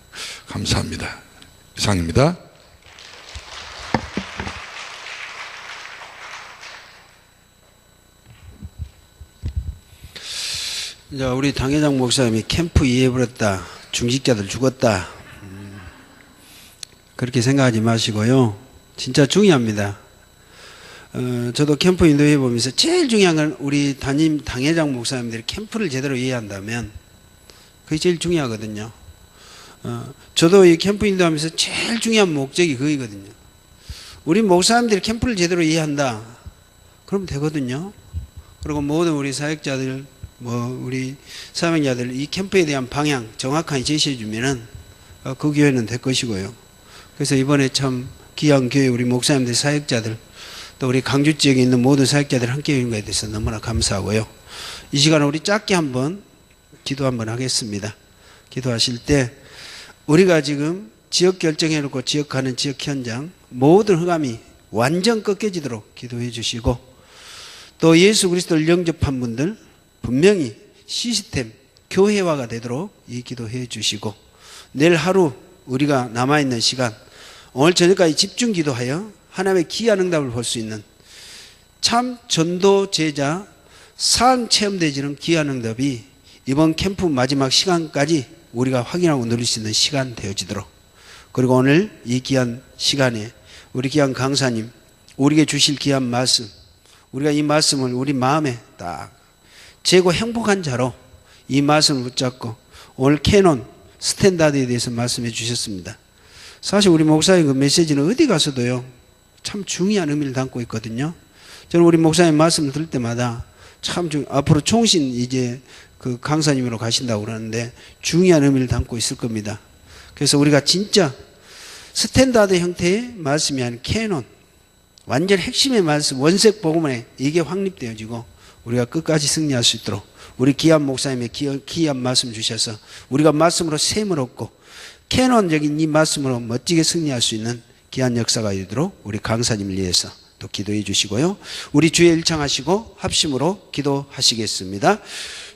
Speaker 8: 감사합니다. 이상입니다.
Speaker 2: 이제 우리 당회장 목사님이 캠프 이해해버렸다, 중직자들 죽었다, 그렇게 생각하지 마시고요. 진짜 중요합니다. 저도 캠프 인도해 보면서 제일 중요한 건 우리 담임 당회장 목사님들이 캠프를 제대로 이해한다면 그게 제일 중요하거든요. 저도 이 캠프 인도하면서 제일 중요한 목적이 그거거든요. 우리 목사님들이 캠프를 제대로 이해한다, 그러면 되거든요. 그리고 모든 우리 사역자들, 우리 사명자들 이 캠프에 대한 방향 정확하게 제시해 주면은 그 교회는 될 것이고요. 그래서 이번에 참 귀한 교회 우리 목사님들, 사역자들, 또 우리 강주 지역에 있는 모든 사역자들 함께 해주는 것에 대해서 너무나 감사하고요. 이 시간에 우리 짧게 한번 기도 한번 하겠습니다. 기도하실 때 우리가 지금 지역 결정해놓고 지역하는 지역 현장 모든 흑암이 완전 꺾여지도록 기도해 주시고, 또 예수 그리스도를 영접한 분들 분명히 시스템 교회화가 되도록 이 기도해 주시고, 내일 하루 우리가 남아있는 시간 오늘 저녁까지 집중 기도하여 하나님의 귀한 응답을 볼 수 있는 참 전도 제자 상 체험되지는 귀한 응답이 이번 캠프 마지막 시간까지 우리가 확인하고 누릴 수 있는 시간 되어지도록, 그리고 오늘 이 귀한 시간에 우리 귀한 강사님 우리에게 주실 귀한 말씀, 우리가 이 말씀을 우리 마음에 딱 재고 행복한 자로 이 말씀을 붙잡고 오늘 캐논 스탠다드에 대해서 말씀해 주셨습니다. 사실 우리 목사의 그 메시지는 어디 가서도요 참 중요한 의미를 담고 있거든요. 저는 우리 목사님 말씀을 들을 때마다 참 앞으로 총신 이제 그 강사님으로 가신다고 그러는데 중요한 의미를 담고 있을 겁니다. 그래서 우리가 진짜 스탠다드 형태의 말씀이 아닌 캐논, 완전 핵심의 말씀, 원색 복음에 이게 확립되어지고 우리가 끝까지 승리할 수 있도록 우리 귀한 목사님의 귀한 말씀 주셔서 우리가 말씀으로 셈을 얻고 캐논적인 이 말씀으로 멋지게 승리할 수 있는 귀한 역사가 되도록 우리 강사님을 위해서 또 기도해 주시고요. 우리 주의 일창하시고 합심으로 기도하시겠습니다.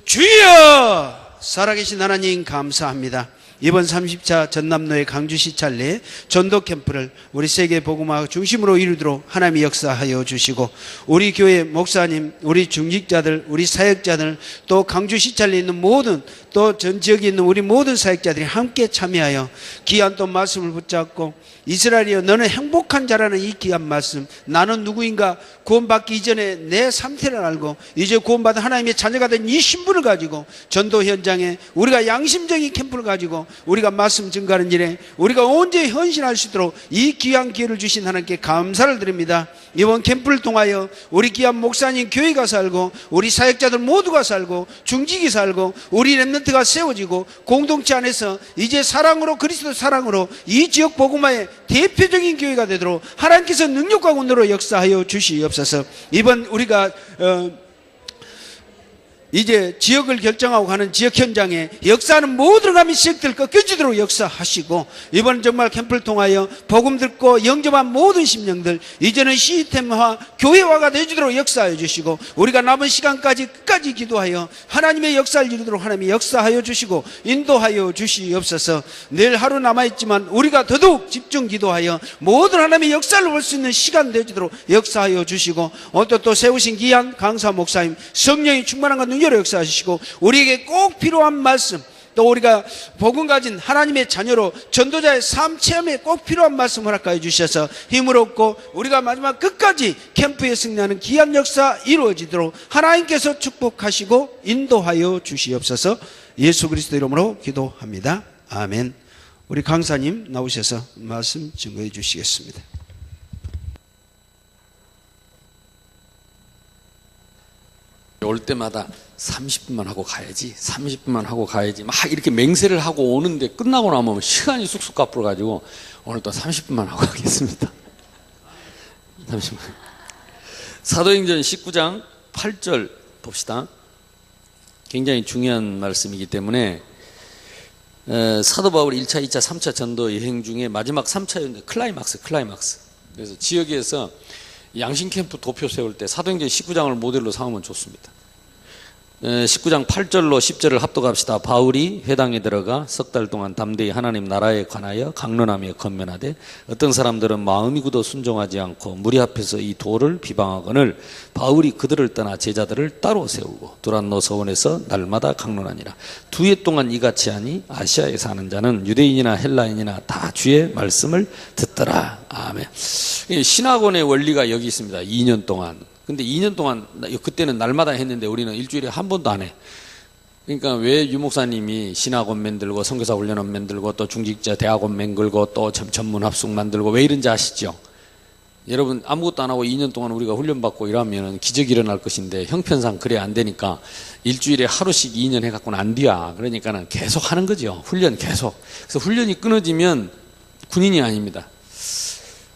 Speaker 2: 주여! 살아계신 하나님 감사합니다. 이번 30차 전남로의 강주시 찰내 전도 캠프를 우리 세계 복음화 중심으로 이루도록 하나님이 역사하여 주시고, 우리 교회 목사님, 우리 중직자들, 우리 사역자들, 또 강주시 찰내에 있는 모든 또 전 지역에 있는 우리 모든 사역자들이 함께 참여하여 귀한 또 말씀을 붙잡고, 이스라엘이여 너는 행복한 자라는 이 귀한 말씀, 나는 누구인가 구원받기 이전에 내 상태를 알고 이제 구원받은 하나님의 자녀가 된 이 신분을 가지고 전도 현장에 우리가 양심적인 캠프를 가지고 우리가 말씀 증거하는 일에 우리가 언제 헌신할 수 있도록 이 귀한 기회를 주신 하나님께 감사를 드립니다. 이번 캠프를 통하여 우리 귀한 목사님 교회가 살고 우리 사역자들 모두가 살고 중직이 살고 우리 렘넌트가 세워지고 공동체 안에서 이제 사랑으로, 그리스도 사랑으로 이 지역 복음화의 대표적인 교회가 되도록 하나님께서 능력과 권능으로 역사하여 주시옵소서. 이번 우리가 이제 지역을 결정하고 가는 지역 현장에 역사하는 모든 감히 지역들 꺾여지도록 역사하시고, 이번 정말 캠프를 통하여 복음 듣고 영접한 모든 심령들 이제는 시스템화 교회화가 되어지도록 역사하여 주시고, 우리가 남은 시간까지 끝까지 기도하여 하나님의 역사를 이루도록 하나님이 역사하여 주시고 인도하여 주시옵소서. 내일 하루 남아있지만 우리가 더더욱 집중 기도하여 모든 하나님의 역사를 볼 수 있는 시간 되어지도록 역사하여 주시고, 오늘 또 세우신 귀한 강사 목사님 성령이 충만한 것 능력으로 역사하시고, 우리에게 꼭 필요한 말씀, 또 우리가 복음 가진 하나님의 자녀로 전도자의 삶 체험에 꼭 필요한 말씀 허락하여 주셔서 힘을 얻고 우리가 마지막 끝까지 캠프에 승리하는 귀한 역사 이루어지도록 하나님께서 축복하시고 인도하여 주시옵소서. 예수 그리스도 이름으로 기도합니다. 아멘. 우리 강사님 나오셔서 말씀 증거해 주시겠습니다.
Speaker 9: 올 때마다 30분만 하고 가야지, 30분만 하고 가야지 막 이렇게 맹세를 하고 오는데 끝나고 나면 시간이 쑥쑥 가불어가지고 오늘 또 30분만 하고 가겠습니다. 잠시만. 사도행전 19장 8절 봅시다. 굉장히 중요한 말씀이기 때문에 사도 바울 1차, 2차, 3차 전도 여행 중에 마지막 3차였는데 클라이막스. 그래서 지역에서 양심 캠프 도표 세울 때 사도행전 19장을 모델로 삼으면 좋습니다. 19장 8절로 10절을 합독합시다. 바울이 회당에 들어가 석 달 동안 담대히 하나님 나라에 관하여 강론하며 건면하되 어떤 사람들은 마음이 굳어 순종하지 않고 무리 앞에서 이 도를 비방하거늘 바울이 그들을 떠나 제자들을 따로 세우고 두란노 서원에서 날마다 강론하니라. 2해 동안 이같이 하니 아시아에 사는 자는 유대인이나 헬라인이나 다 주의 말씀을 듣더라. 아멘. 신학원의 원리가 여기 있습니다. 2년 동안. 근데 2년 동안 그때는 날마다 했는데 우리는 일주일에 한 번도 안 해. 그러니까 왜 유목사님이 신학원 만들고 선교사 훈련원 만들고 또 중직자 대학원 만들고 또 전문 합숙 만들고 왜 이런지 아시죠? 여러분 아무것도 안 하고 2년 동안 우리가 훈련받고 이러면 기적이 일어날 것인데 형편상 그래 안 되니까 일주일에 하루씩 2년 해갖고는 안 돼야. 그러니까는 계속 하는 거죠. 훈련 계속. 그래서 훈련이 끊어지면 군인이 아닙니다.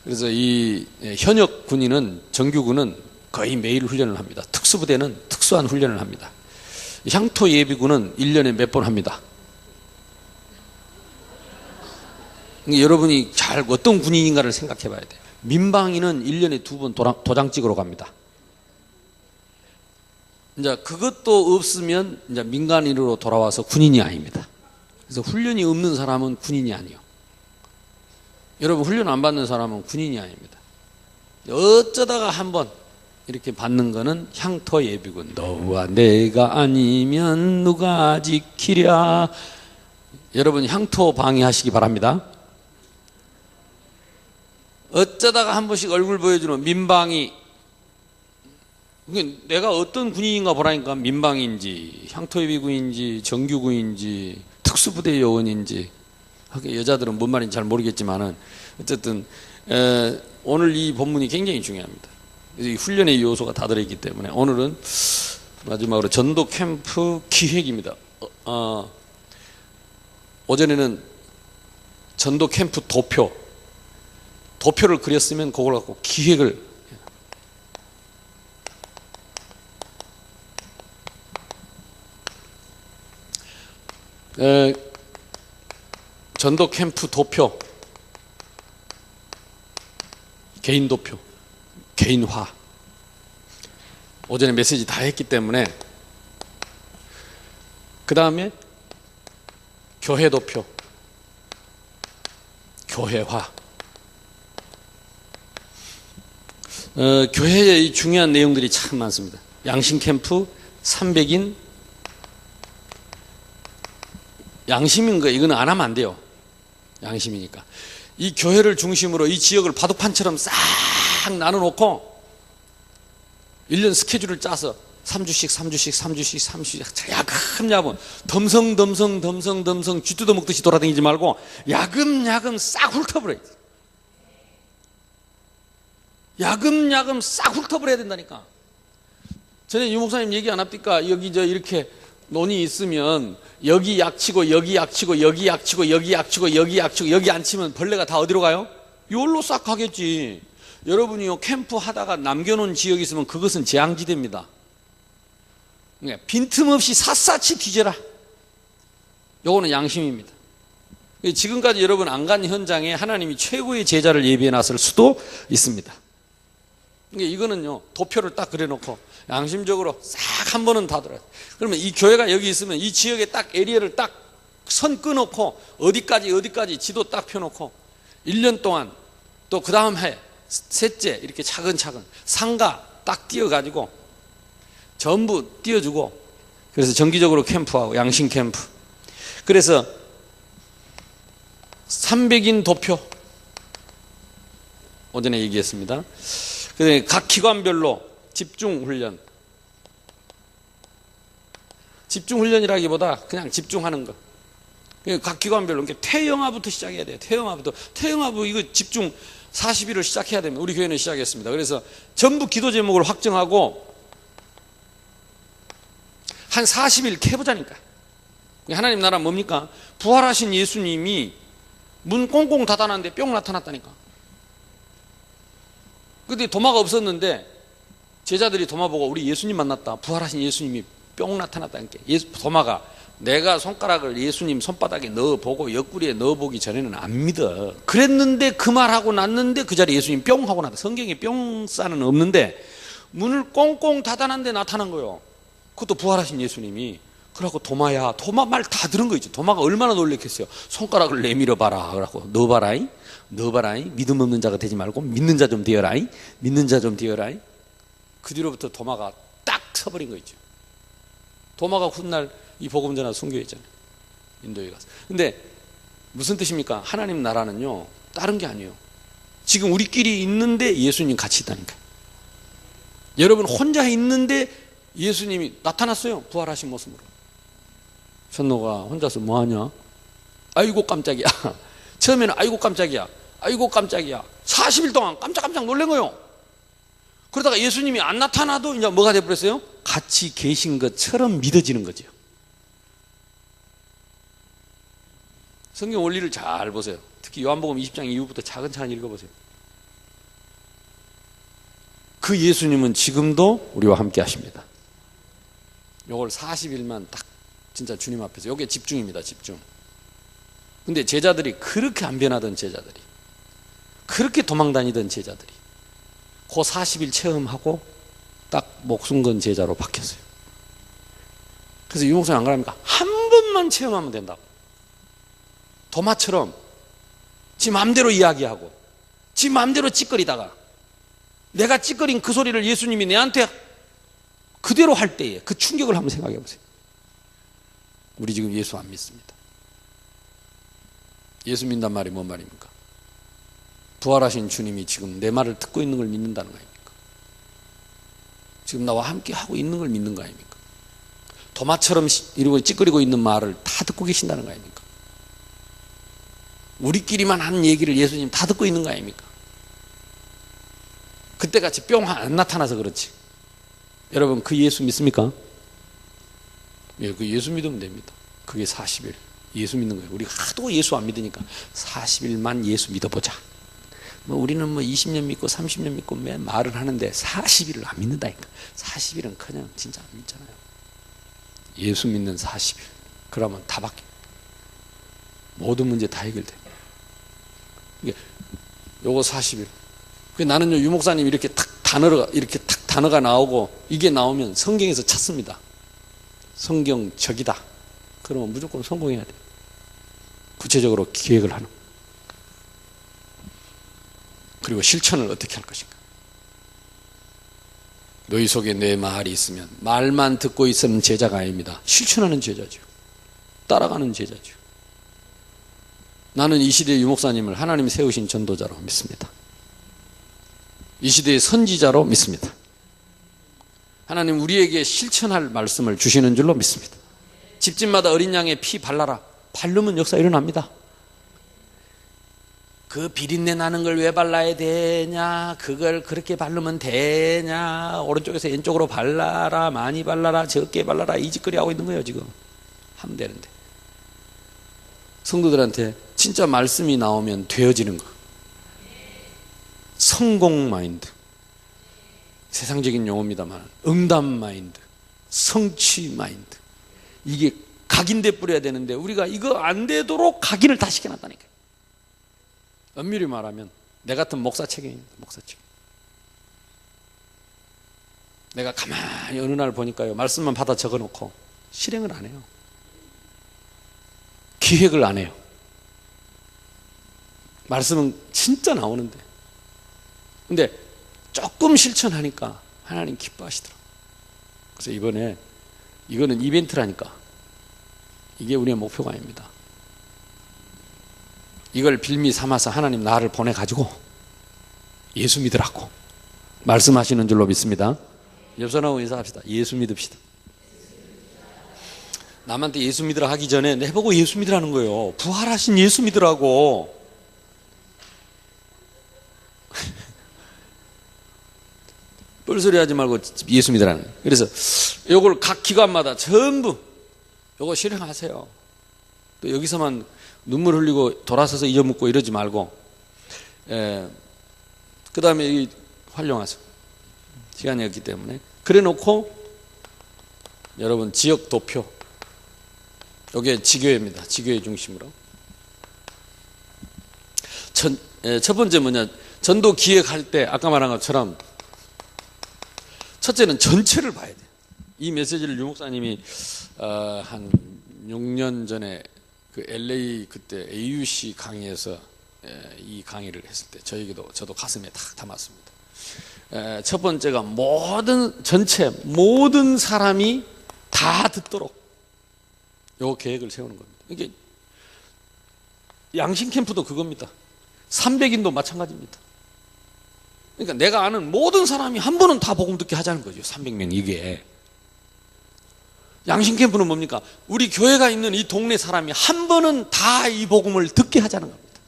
Speaker 9: 그래서 이 현역 군인은 정규군은 거의 매일 훈련을 합니다. 특수부대는 특수한 훈련을 합니다. 향토 예비군은 1년에 몇 번 합니다. 여러분이 잘 어떤 군인인가를 생각해 봐야 돼요. 민방위는 1년에 2번 도장 찍으러 갑니다. 이제 그것도 없으면 이제 민간인으로 돌아와서 군인이 아닙니다. 그래서 훈련이 없는 사람은 군인이 아니에요. 여러분 훈련 안 받는 사람은 군인이 아닙니다. 어쩌다가 한번 이렇게 받는 거는 향토 예비군. 너와 내가 아니면 누가 지키랴. 여러분 향토 방해하시기 바랍니다. 어쩌다가 한 번씩 얼굴 보여주는 민방위. 내가 어떤 군인인가 보라니까 민방위인지 향토 예비군인지 정규군인지 특수부대 요원인지. 여자들은 뭔 말인지 잘 모르겠지만은 어쨌든 오늘 이 본문이 굉장히 중요합니다. 이 훈련의 요소가 다 들어있기 때문에 오늘은 마지막으로 전도 캠프 기획입니다. 오전에는 전도 캠프 도표를 그렸으면 그걸 갖고 기획을 전도 캠프 도표, 개인 도표, 개인화. 오전에 메시지 다 했기 때문에 그 다음에 교회 도표, 교회화. 교회의 중요한 내용들이 참 많습니다. 양심 캠프 300인 양심인 거 이거는 안 하면 안 돼요. 양심이니까. 이 교회를 중심으로 이 지역을 바둑판처럼 싹 나눠놓고 1년 스케줄을 짜서 3주씩 야금야금 덤성 쥐 뜯어먹듯이 돌아다니지 말고 야금야금 싹 훑어버려야 돼. 야금야금 싹 훑어버려야 된다니까. 전에 유목사님 얘기 안 합니까? 여기 이렇게 논이 있으면 여기 약치고 여기 약치고 여기 약치고 여기 약치고 여기 약치고 여기 안 치면 벌레가 다 어디로 가요? 요걸로 싹 가겠지. 여러분이 캠프 하다가 남겨놓은 지역이 있으면 그것은 재앙지대입니다. 빈틈없이 샅샅이 뒤져라. 요거는 양심입니다. 지금까지 여러분 안 간 현장에 하나님이 최고의 제자를 예비해 놨을 수도 있습니다. 이거는요, 도표를 딱 그려놓고 양심적으로 싹 한 번은 다 들어요. 그러면 이 교회가 여기 있으면 이 지역에 딱 에리어를 딱 선 끊어놓고 어디까지 지도 딱 펴놓고 1년 동안 또 그 다음 해 셋째 이렇게 차근차근 상가 딱 띄어가지고 전부 띄워주고, 그래서 정기적으로 캠프하고 양심 캠프. 그래서 300인 도표 오전에 얘기했습니다. 각 기관별로 집중훈련. 집중훈련이라기보다 그냥 집중하는 거. 각 기관별로 태영아부터 시작해야 돼요. 태영아부 이거 집중 40일을 시작해야 됩니다. 우리 교회는 시작했습니다. 그래서 전부 기도 제목을 확정하고 한 40일 캐보자니까. 하나님 나라 뭡니까? 부활하신 예수님이 문 꽁꽁 닫아놨는데 뿅 나타났다니까. 근데 도마가 없었는데 제자들이 도마 보고 우리 예수님 만났다. 부활하신 예수님이 뿅 나타났다니까. 도마가 내가 손가락을 예수님 손바닥에 넣어보고 옆구리에 넣어보기 전에는 안 믿어. 그랬는데 그 말하고 났는데 그 자리에 예수님 뿅 하고 나타. 성경에 뿅 싸는 없는데 문을 꽁꽁 닫아놨는데 나타난 거예요. 그것도 부활하신 예수님이. 그러고 도마야, 도마 말 다 들은 거 있죠. 도마가 얼마나 놀랬겠어요. 손가락을 내밀어 봐라. 그러고 넣어봐라이. 넣어봐라이. 믿음 없는 자가 되지 말고 믿는 자 좀 되어라이. 믿는 자 좀 되어라이. 그 뒤로부터 도마가 딱 서버린 거 있죠. 도마가 훗날 이 복음 전하 순교했잖아요. 인도에 가서. 근데 무슨 뜻입니까? 하나님 나라는요, 다른 게 아니에요. 지금 우리끼리 있는데 예수님 같이 있다니까요. 여러분 혼자 있는데 예수님이 나타났어요. 부활하신 모습으로. 천노가 혼자서 뭐하냐? 아이고 깜짝이야. 처음에는 아이고 깜짝이야. 아이고 깜짝이야. 40일 동안 깜짝깜짝 놀란 거예요. 그러다가 예수님이 안 나타나도 이제 뭐가 돼버렸어요? 같이 계신 것처럼 믿어지는 거죠. 성경 원리를 잘 보세요. 특히 요한복음 20장 이후부터 차근차근 읽어보세요. 그 예수님은 지금도 우리와 함께 하십니다. 요걸 40일만 딱 진짜 주님 앞에서, 요게 집중입니다. 집중. 근데 제자들이 그렇게 안 변하던 제자들이, 그렇게 도망다니던 제자들이 그 40일 체험하고 딱 목숨 건 제자로 바뀌었어요. 그래서 유목사님 안 그럽니까? 한 번만 체험하면 된다고. 도마처럼 지 마음대로 이야기하고 지 마음대로 찌꺼리다가 내가 찌꺼린 그 소리를 예수님이 내한테 그대로 할 때에 그 충격을 한번 생각해 보세요. 우리 지금 예수 안 믿습니다. 예수 믿는단 말이 뭔 말입니까? 부활하신 주님이 지금 내 말을 듣고 있는 걸 믿는다는 거 아닙니까? 지금 나와 함께 하고 있는 걸 믿는 거 아닙니까? 도마처럼 이러고 찌꺼리고 있는 말을 다 듣고 계신다는 거 아닙니까? 우리끼리만 하는 얘기를 예수님 다 듣고 있는 거 아닙니까? 그때같이 뿅 안 나타나서 그렇지. 여러분 그 예수 믿습니까? 예, 그 예수 믿으면 됩니다. 그게 40일 예수 믿는 거예요. 우리가 하도 예수 안 믿으니까 40일만 예수 믿어보자. 뭐 우리는 뭐 20년 믿고 30년 믿고 매 말을 하는데 40일을 안 믿는다니까. 40일은 그냥 진짜 안 믿잖아요. 예수 믿는 40일. 그러면 다 바뀌어. 모든 문제 다 해결돼. 이게 요거 40일. 나는요 유목사님 이렇게 탁 단어가 나오고 이게 나오면 성경에서 찾습니다. 성경적이다. 그러면 무조건 성공해야 돼요. 구체적으로 기획을 하는. 그리고 실천을 어떻게 할 것인가. 너희 속에 내 말이 있으면, 말만 듣고 있으면 제자가 아닙니다. 실천하는 제자죠. 따라가는 제자죠. 나는 이 시대의 유목사님을 하나님이 세우신 전도자로 믿습니다. 이 시대의 선지자로 믿습니다. 하나님 우리에게 실천할 말씀을 주시는 줄로 믿습니다. 집집마다 어린 양의 피 발라라. 바르면 역사 일어납니다. 그 비린내 나는 걸 왜 발라야 되냐, 그걸 그렇게 바르면 되냐, 오른쪽에서 왼쪽으로 발라라, 많이 발라라, 적게 발라라, 이 짓거리 하고 있는 거예요. 지금 하면 되는데 성도들한테 진짜 말씀이 나오면 되어지는 거. 성공 마인드, 세상적인 용어입니다만 응답 마인드, 성취 마인드, 이게 각인돼 뿌려야 되는데 우리가 이거 안 되도록 각인을 다 시켜놨다니까요. 엄밀히 말하면 내 같은 목사 책임입니다. 목사 책임. 내가 가만히 어느 날 보니까요, 말씀만 받아 적어놓고 실행을 안 해요. 기획을 안 해요. 말씀은 진짜 나오는데, 근데 조금 실천하니까 하나님 기뻐하시더라고요. 그래서 이번에 이거는 이벤트라니까 이게 우리의 목표가 아닙니다. 이걸 빌미 삼아서 하나님 나를 보내가지고 예수 믿으라고 말씀하시는 줄로 믿습니다. 옆 사람하고 인사합시다. 예수 믿읍시다. 남한테 예수 믿으라 하기 전에 내보고 예수 믿으라는 거예요. 부활하신 예수 믿으라고. 뻘소리 하지 말고 예수 믿으라는 거예요. 그래서 요걸 각 기관마다 전부 요거 실행하세요. 또 여기서만 눈물 흘리고 돌아서서 잊어먹고 이러지 말고, 그 다음에 활용하세요. 시간이 없기 때문에. 그래 놓고 여러분 지역 도표, 이게 지교회입니다. 지교회 중심으로. 첫 번째 뭐냐, 전도 기획할 때 아까 말한 것처럼 첫째는 전체를 봐야 돼요. 이 메시지를 유 목사님이 한 6년 전에 그 LA 그때 AUC 강의에서 이 강의를 했을 때 저도 가슴에 탁 담았습니다. 첫 번째가 모든 사람이 다 듣도록 요 계획을 세우는 겁니다. 이게 양심 캠프도 그겁니다. 300인도 마찬가지입니다. 그러니까 내가 아는 모든 사람이 한 번은 다 복음 듣게 하자는 거죠. 300명 이게. 양심 캠프는 뭡니까? 우리 교회가 있는 이 동네 사람이 한 번은 다 이 복음을 듣게 하자는 겁니다.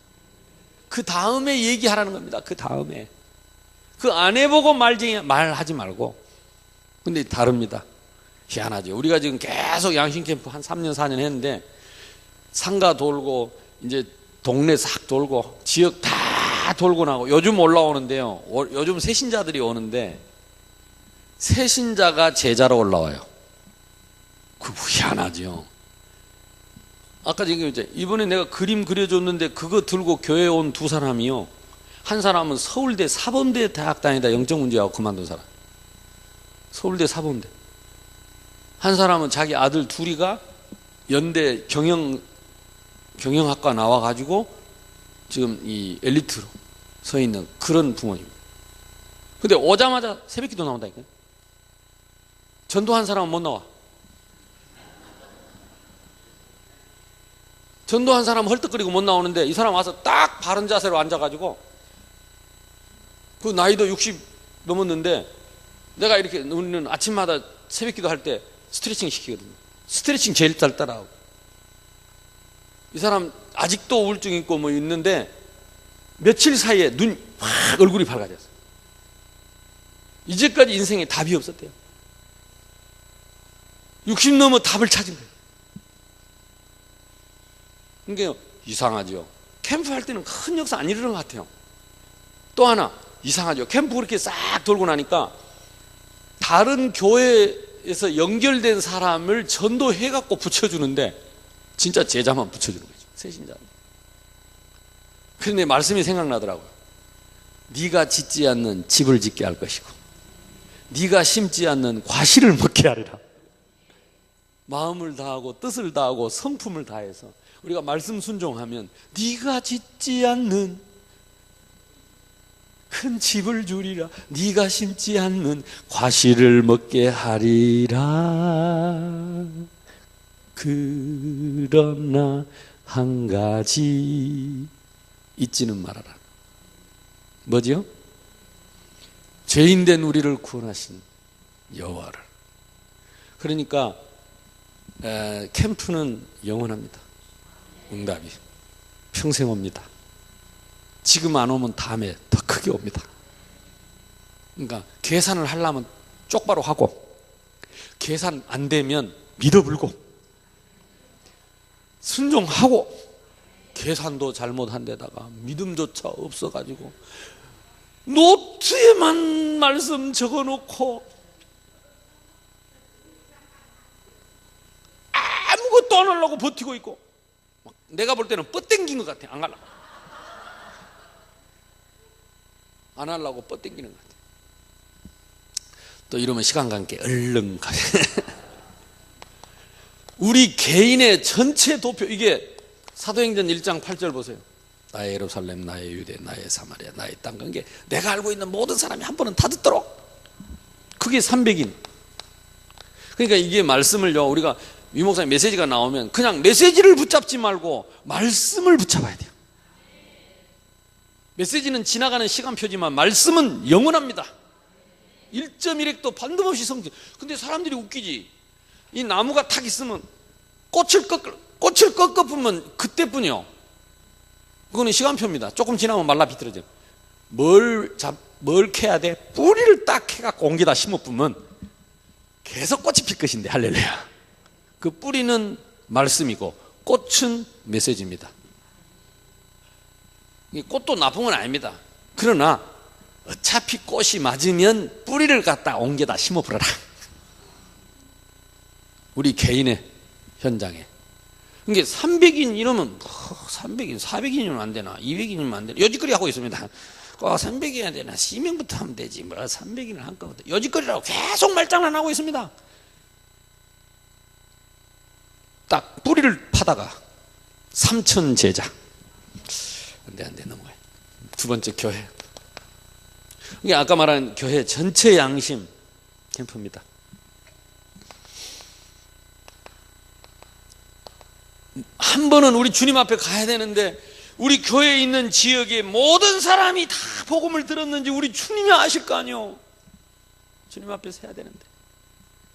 Speaker 9: 그 다음에 얘기하라는 겁니다. 그 다음에. 그 안 해보고 말하지 말고. 근데 다릅니다. 희한하죠. 우리가 지금 계속 양심 캠프 한 3년 4년 했는데 상가 돌고 이제 동네 싹 돌고 지역 다 돌고 나고 요즘 올라오는데요. 요즘 새신자들이 오는데 새신자가 제자로 올라와요. 그 희한하죠. 아까 지금 이번에 내가 그림 그려줬는데 그거 들고 교회에 온 두 사람이요. 한 사람은 서울대 사범대 대학 다니다 영적 문제하고 그만둔 사람. 서울대 사범대. 한 사람은 자기 아들 둘이가 연대 경영학과 나와가지고 지금 이 엘리트로 서 있는 그런 부모님. 근데 오자마자 새벽기도 나온다니까요. 전도한 사람은 못 나와. 전도한 사람은 헐떡거리고 못 나오는데 이 사람 와서 딱 바른 자세로 앉아가지고 그 나이도 60 넘었는데 내가 이렇게 우리는 아침마다 새벽기도 할 때 스트레칭 시키거든요. 스트레칭 제일 잘 따라하고. 이 사람 아직도 우울증 있고 뭐 있는데 며칠 사이에 확 얼굴이 밝아졌어요. 이제까지 인생에 답이 없었대요. 60 넘어 답을 찾은 거예요. 그러니까 이상하죠. 캠프 할 때는 큰 역사 안 일어난 것 같아요. 또 하나 이상하죠. 캠프 그렇게 싹 돌고 나니까 다른 교회에서 연결된 사람을 전도해갖고 붙여주는데 진짜 제자만 붙여주는 거죠. 새신자. 그런데 말씀이 생각나더라고요. 네가 짓지 않는 집을 짓게 할 것이고 네가 심지 않는 과실을 먹게 하리라. 마음을 다하고 뜻을 다하고 성품을 다해서 우리가 말씀 순종하면 네가 짓지 않는 큰 집을 주리라. 네가 심지 않는 과실을 먹게 하리라. 그러나 한 가지 잊지는 말아라. 뭐지요? 죄인된 우리를 구원하신 여호와를. 그러니까 캠프는 영원합니다. 응답이 평생 옵니다. 지금 안 오면 다음에 더 크게 옵니다. 그러니까 계산을 하려면 똑바로 하고 계산 안 되면 밀어불고 순종하고 계산도 잘못한 데다가 믿음조차 없어가지고 노트에만 말씀 적어놓고 아무것도 안 하려고 버티고 있고 내가 볼 때는 뻗땡긴 것 같아. 안 하려고. 안 하려고 뻗땡기는 것 같아. 또 이러면 시간 관계 얼른 가요. 우리 개인의 전체 도표, 이게 사도행전 1장 8절 보세요. 나의 예루살렘, 나의 유대, 나의 사마리아, 나의 땅. 그게 내가 알고 있는 모든 사람이 한 번은 다 듣도록. 그게 300인. 그러니까 이게 말씀을요, 우리가 유 목사님 메시지가 나오면 그냥 메시지를 붙잡지 말고 말씀을 붙잡아야 돼요. 메시지는 지나가는 시간표지만 말씀은 영원합니다. 1.1핵도 반드시 성취. 근데 사람들이 웃기지. 이 나무가 탁 있으면 꽃을 꺾어보면 그때뿐이요. 그거는 시간표입니다. 조금 지나면 말라 비틀어져요. 뭘 캐야 돼? 뿌리를 딱 해갖고 옮기다 심어보면 계속 꽃이 필 것인데, 할렐루야. 그 뿌리는 말씀이고 꽃은 메시지입니다. 이 꽃도 나쁜 건 아닙니다. 그러나 어차피 꽃이 맞으면 뿌리를 갖다 옮겨다 심어버려라. 우리 개인의 현장에. 이게 300인 이러면 300인, 400인이면 안 되나, 200인이면 안 되나, 여지거리 하고 있습니다. 300이 해야 되나, 시명부터 하면 되지, 뭐 300인을 한꺼번에 여지거리라고 계속 말장난 하고 있습니다. 딱 뿌리를 파다가 3천 제자. 안 돼, 넘어가요. 두 번째 교회. 이게 아까 말한 교회 전체 양심 캠프입니다. 한 번은 우리 주님 앞에 가야 되는데, 우리 교회에 있는 지역의 모든 사람이 다 복음을 들었는지 우리 주님이 아실 거 아니요. 주님 앞에 서야 되는데,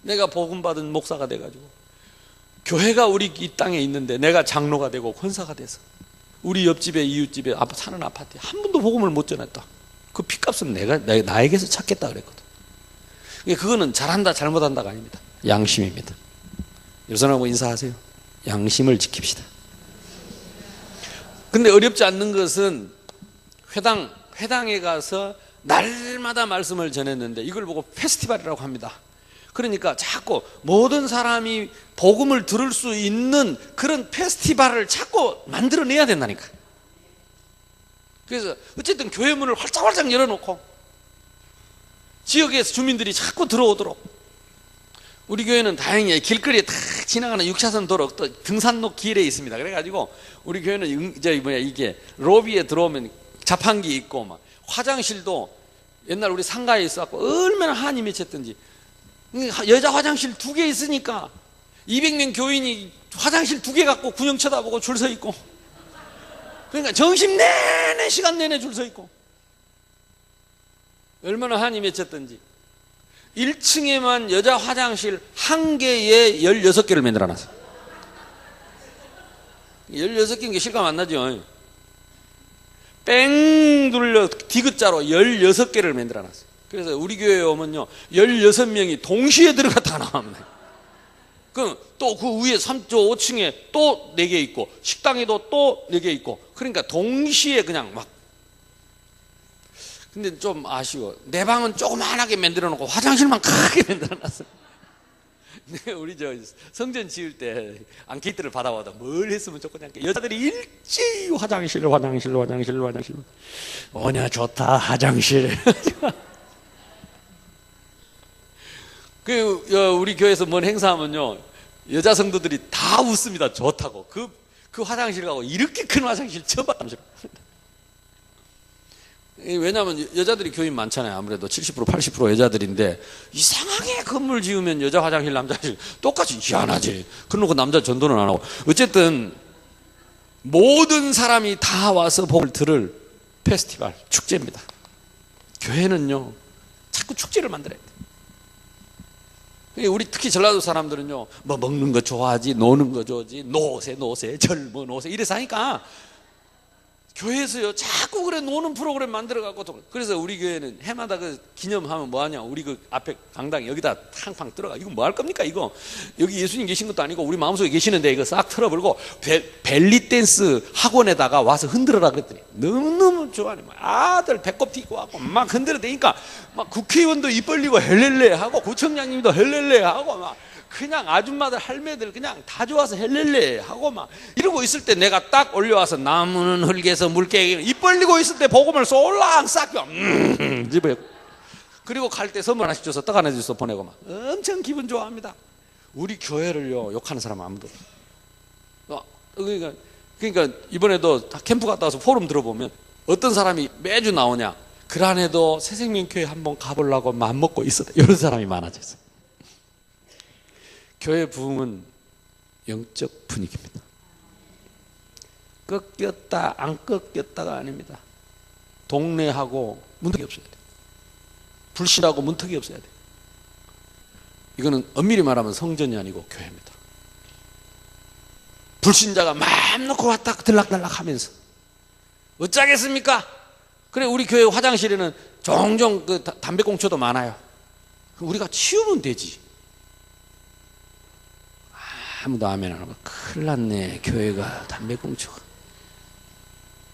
Speaker 9: 내가 복음 받은 목사가 돼가지고 교회가 우리 이 땅에 있는데 내가 장로가 되고 권사가 돼서 우리 옆집에 이웃집에 사는 아파트에 한 번도 복음을 못 전했다. 그 핏값은 내가 나에게서 찾겠다 그랬거든. 그거는 잘한다 잘못한다가 아닙니다. 양심입니다. 옆 사람하고 인사하세요. 양심을 지킵시다. 근데 어렵지 않는 것은 회당에 가서 날마다 말씀을 전했는데 이걸 보고 페스티벌이라고 합니다. 그러니까 자꾸 모든 사람이 복음을 들을 수 있는 그런 페스티벌을 자꾸 만들어내야 된다니까. 그래서 어쨌든 교회 문을 활짝활짝 열어놓고 지역에서 주민들이 자꾸 들어오도록. 우리 교회는 다행히 길거리에 다 지나가는 6차선 도로 또 등산로 길에 있습니다. 그래가지고 우리 교회는 이게 로비에 들어오면 자판기 있고 막 화장실도 옛날 우리 상가에 있어갖고 얼마나 한이 맺혔던지 여자 화장실 2개 있으니까 200명 교인이 화장실 2개 갖고 군영 쳐다보고 줄 서 있고, 그러니까 점심 내내 시간 내내 줄 서 있고 얼마나 한이 맺혔던지. 1층에만 여자 화장실 1개에 16개를 만들어놨어요. 16개인 게 실감 안 나죠. 뺑 둘러 디귿자로 16개를 만들어놨어요. 그래서 우리 교회에 오면요 16명이 동시에 들어갔다 나옵니다. 그럼 또 그 위에 3조 5층에 또 4개 있고 식당에도 또 4개 있고, 그러니까 동시에 그냥 막. 근데 좀 아쉬워. 내 방은 조그만하게 만들어 놓고 화장실만 크게 만들어 놨어. 우리 성전 지을 때 앙케이트를 받아와도 뭘 했으면 좋겠냐. 여자들이 일제히 화장실. 오냐 좋다 화장실. 우리 교회에서 뭔 행사하면요 여자 성도들이 다 웃습니다. 좋다고. 그 화장실 가고 이렇게 큰 화장실 처음 봤다면서요. 왜냐하면 여자들이 교인 많잖아요. 아무래도 70% 80% 여자들인데 이상하게 건물 지으면 여자 화장실 남자 화장실 똑같이 희한하지. 그러고 남자 전도는 안 하고. 어쨌든 모든 사람이 다 와서 복을 들을 페스티벌 축제입니다. 교회는요 자꾸 축제를 만들어야 돼. 우리 특히 전라도 사람들은요 뭐 먹는 거 좋아하지, 노는 거 좋아하지, 노세 젊어 노세 이래서 하니까 교회에서요 자꾸 그래 노는 프로그램 만들어갖고. 그래서 우리 교회는 해마다 그 기념하면 뭐하냐, 우리 그 앞에 강당 여기다 탕탕 들어가. 이거 뭐 할 겁니까? 이거 여기 예수님 계신 것도 아니고 우리 마음속에 계시는데 이거 싹 털어버리고 벨리 댄스 학원에다가 와서 흔들어라 그랬더니 너무너무 좋아하네. 아들 배꼽 튀고 와고 막 흔들어대니까 막 국회의원도 입 벌리고 헬렐레 하고 구청장님도 헬렐레 하고 막 그냥 아줌마들 할매들 그냥 다 좋아서 헬렐레 하고 막 이러고 있을 때 내가 딱 올려와서 나무는 흙에서 물개기 입 벌리고 있을 때 복음을 쏠랑 싹 집어요. 그리고 갈 때 선물 하나씩 줘서 떡 하나 줘서 보내고 막 엄청 기분 좋아합니다. 우리 교회를요 욕하는 사람 아무도 없어요. 그러니까 이번에도 캠프 갔다 와서 포럼 들어보면 어떤 사람이 매주 나오냐, 그란에도 새생명교회 한번 가보려고 마음먹고 있었다, 이런 사람이 많아졌어요. 교회 부흥은 영적 분위기입니다. 꺾였다 안 꺾였다가 아닙니다. 동네하고 문턱이 없어야 돼요. 불신하고 문턱이 없어야 돼요. 이거는 엄밀히 말하면 성전이 아니고 교회입니다. 불신자가 마음 놓고 왔다 들락달락 하면서 어쩌겠습니까? 그래 우리 교회 화장실에는 종종 그 담배꽁초도 많아요. 우리가 치우면 되지. 아무도 아멘 안 하고 큰일 났네 교회가 담배꽁초가.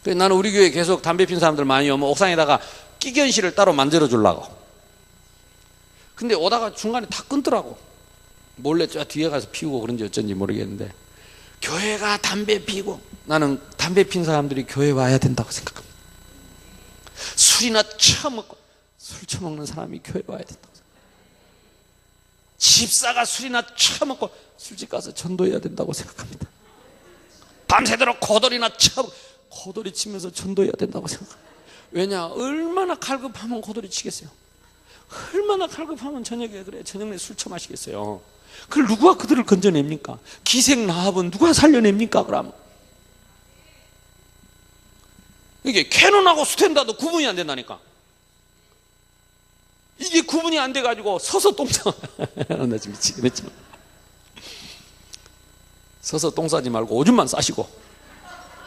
Speaker 9: 그래서 나는 우리 교회 계속 담배 핀 사람들 많이 오면 옥상에다가 끼견실을 따로 만들어 주려고. 근데 오다가 중간에 다 끊더라고. 몰래 저 뒤에 가서 피우고 그런지 어쩐지 모르겠는데, 교회가 담배 피고, 나는 담배 핀 사람들이 교회 와야 된다고 생각합니다. 술이나 처먹고, 술 처먹는 사람이 교회 와야 된다고 생각합니다. 집사가 술이나 처먹고 술집 가서 전도해야 된다고 생각합니다. 밤새도록 고돌이나 쳐먹고 고돌이 치면서 전도해야 된다고 생각합니다. 왜냐? 얼마나 갈급하면 고돌이 치겠어요? 얼마나 갈급하면 저녁에 그래 저녁에 술 처마시겠어요? 그걸 누가 그들을 건져냅니까? 기생 라합은 누가 살려냅니까? 그러면 이게 캐논하고 스탠다드 구분이 안 된다니까. 이게 구분이 안 돼가지고 서서 똥 싸. 나 지금 미치겠지만 서서 똥 싸지 말고 오줌만 싸시고,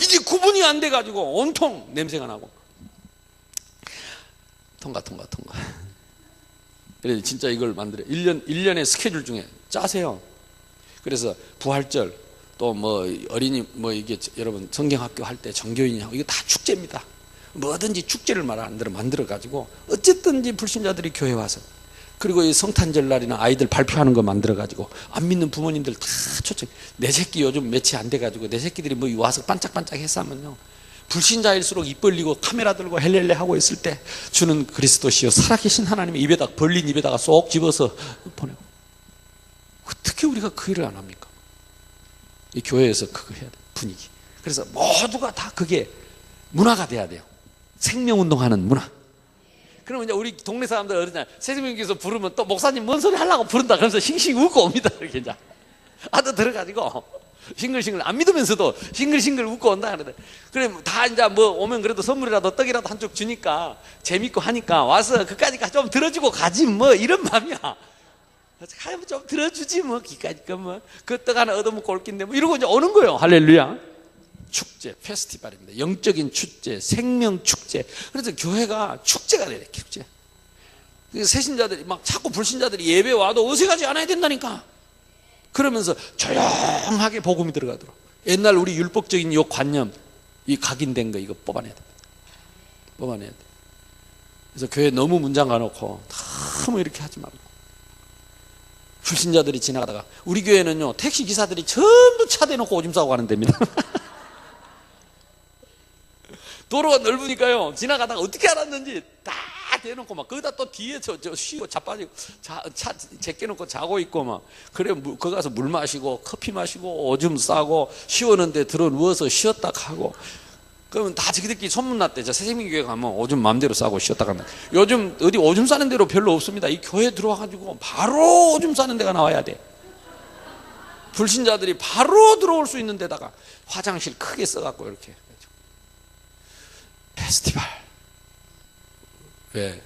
Speaker 9: 이게 구분이 안 돼가지고 온통 냄새가 나고. 통과. 그래서 진짜 이걸 만들어 1년의 스케줄 중에 짜세요. 그래서 부활절 또 뭐 어린이 뭐 이게 여러분 성경학교 할 때 정교인하고 이거 다 축제입니다. 뭐든지 축제를 만들어 가지고 어쨌든지 불신자들이 교회 와서, 그리고 이 성탄절 날이나 아이들 발표하는 거 만들어 가지고 안 믿는 부모님들 다 초청. 내 새끼 요즘 며칠 안 돼 가지고 내 새끼들이 뭐 와서 반짝반짝 했으면요, 불신자일수록 입 벌리고 카메라 들고 헬렐레 하고 있을 때 주는 그리스도시여 살아계신 하나님의 입에다 벌린 입에다가 쏙 집어서 보내고. 어떻게 우리가 그 일을 안 합니까? 이 교회에서 그거 해야 돼, 분위기. 그래서 모두가 다 그게 문화가 돼야 돼요. 생명운동하는 문화. 그러면 이제 우리 동네 사람들 어디냐, 세승민교에서 부르면 또 목사님 뭔 소리 하려고 부른다 그러면서 싱싱 웃고 옵니다. 이렇게 이제 아도 들어가지고 싱글싱글 안 믿으면서도 싱글싱글 웃고 온다 그러는데, 그래 다 이제 뭐 오면 그래도 선물이라도 떡이라도 한쪽 주니까 재밌고 하니까 와서 그까지 좀 들어주고 가지 뭐 이런 마음이야. 좀 들어주지 뭐 기까지 뭐 그 떡 하나 얻어먹고 올 낀데 뭐 이러고 이제 오는 거예요. 할렐루야. 축제, 페스티벌입니다. 영적인 축제, 생명 축제. 그래서 교회가 축제가 돼야 돼, 축제. 새신자들이 막 자꾸 불신자들이 예배 와도 어색하지 않아야 된다니까. 그러면서 조용하게 복음이 들어가도록. 옛날 우리 율법적인 이 관념, 이 각인된 거 이거 뽑아내야 돼. 뽑아내야 돼. 그래서 교회 너무 문장 가놓고 너무 이렇게 하지 말고. 불신자들이 지나가다가, 우리 교회는요 택시 기사들이 전부 차 대놓고 오줌 싸고 가는 데입니다. 도로가 넓으니까요, 지나가다가 어떻게 알았는지 다 대놓고 막 거기다 또 뒤에 저 쉬고 자빠지고 차 제껴놓고 자고 있고 막 그래. 거기 가서 물 마시고 커피 마시고 오줌 싸고 쉬었는데 들어 누워서 쉬었다 가고. 그러면 다 자기들끼리 소문났대. 저 새생명교회 가면 오줌 마음대로 싸고 쉬었다 가면. 요즘 어디 오줌 싸는 데로 별로 없습니다. 이 교회 들어와가지고 바로 오줌 싸는 데가 나와야 돼. 불신자들이 바로 들어올 수 있는 데다가 화장실 크게 써갖고 이렇게. 페스티벌. 왜?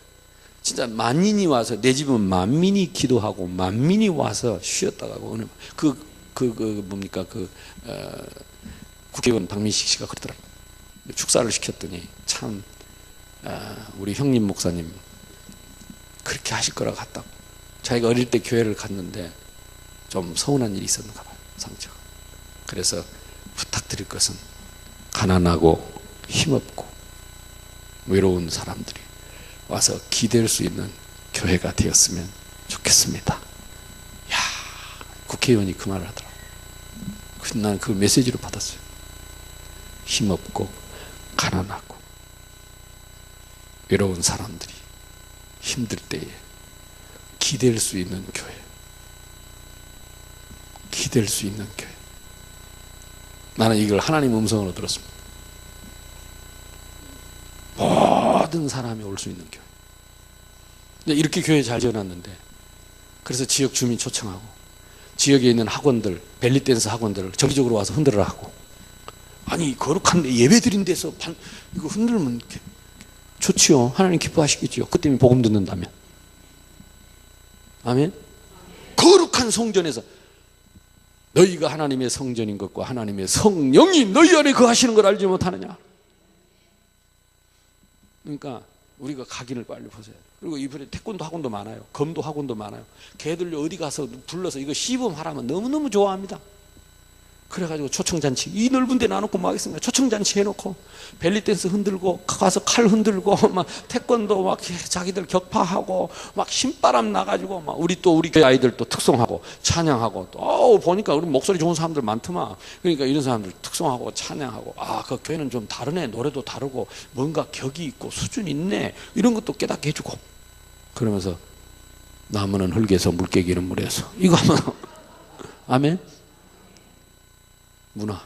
Speaker 9: 진짜 만인이 와서, 내 집은 만민이 기도하고 만민이 와서 쉬었다 가고. 뭡니까 국회의원 박민식 씨가 그러더라고요. 축사를 시켰더니 참 우리 형님 목사님 그렇게 하실 거라 같다고. 자기가 어릴 때 교회를 갔는데 좀 서운한 일이 있었는가 봐요, 상처가. 그래서 부탁드릴 것은 가난하고 힘없고 외로운 사람들이 와서 기댈 수 있는 교회가 되었으면 좋겠습니다. 야, 국회의원이 그 말을 하더라고요. 난 그 메시지로 받았어요. 힘없고 가난하고 외로운 사람들이 힘들 때에 기댈 수 있는 교회, 기댈 수 있는 교회. 나는 이걸 하나님 음성으로 들었습니다. 모든 사람이 올 수 있는 교회. 이렇게 교회 잘 지어놨는데, 그래서 지역 주민 초청하고 지역에 있는 학원들, 벨리댄스 학원들을 정기적으로 와서 흔들어 하고. 아니 거룩한 예배 드린 데서 이거 흔들면 좋지요. 하나님 기뻐하시겠지요. 그 때문에 복음 듣는다면. 아멘. 거룩한 성전에서 너희가 하나님의 성전인 것과 하나님의 성령이 너희 안에 거하시는 걸 알지 못하느냐. 그러니까 우리가 각인을 빨리 벗어야 돼. 그리고 이번에 태권도 학원도 많아요. 검도 학원도 많아요. 걔들 어디 가서 불러서 이거 시범하라면 너무너무 좋아합니다. 그래가지고 초청잔치 이 넓은 데 놔놓고 뭐 하겠습니까? 초청잔치 해놓고 벨리댄스 흔들고 가서 칼 흔들고 막 태권도 막 자기들 격파하고 막 신바람 나가지고 막 우리 교회 아이들 또 특송하고 찬양하고 또 보니까 우리 목소리 좋은 사람들 많더만. 그러니까 이런 사람들 특송하고 찬양하고 그 교회는 좀 다르네. 노래도 다르고 뭔가 격이 있고 수준이 있네. 이런 것도 깨닫게 해주고 그러면서 나무는 흙에서 물개기는 물에서 이거 하면 아멘. 문화.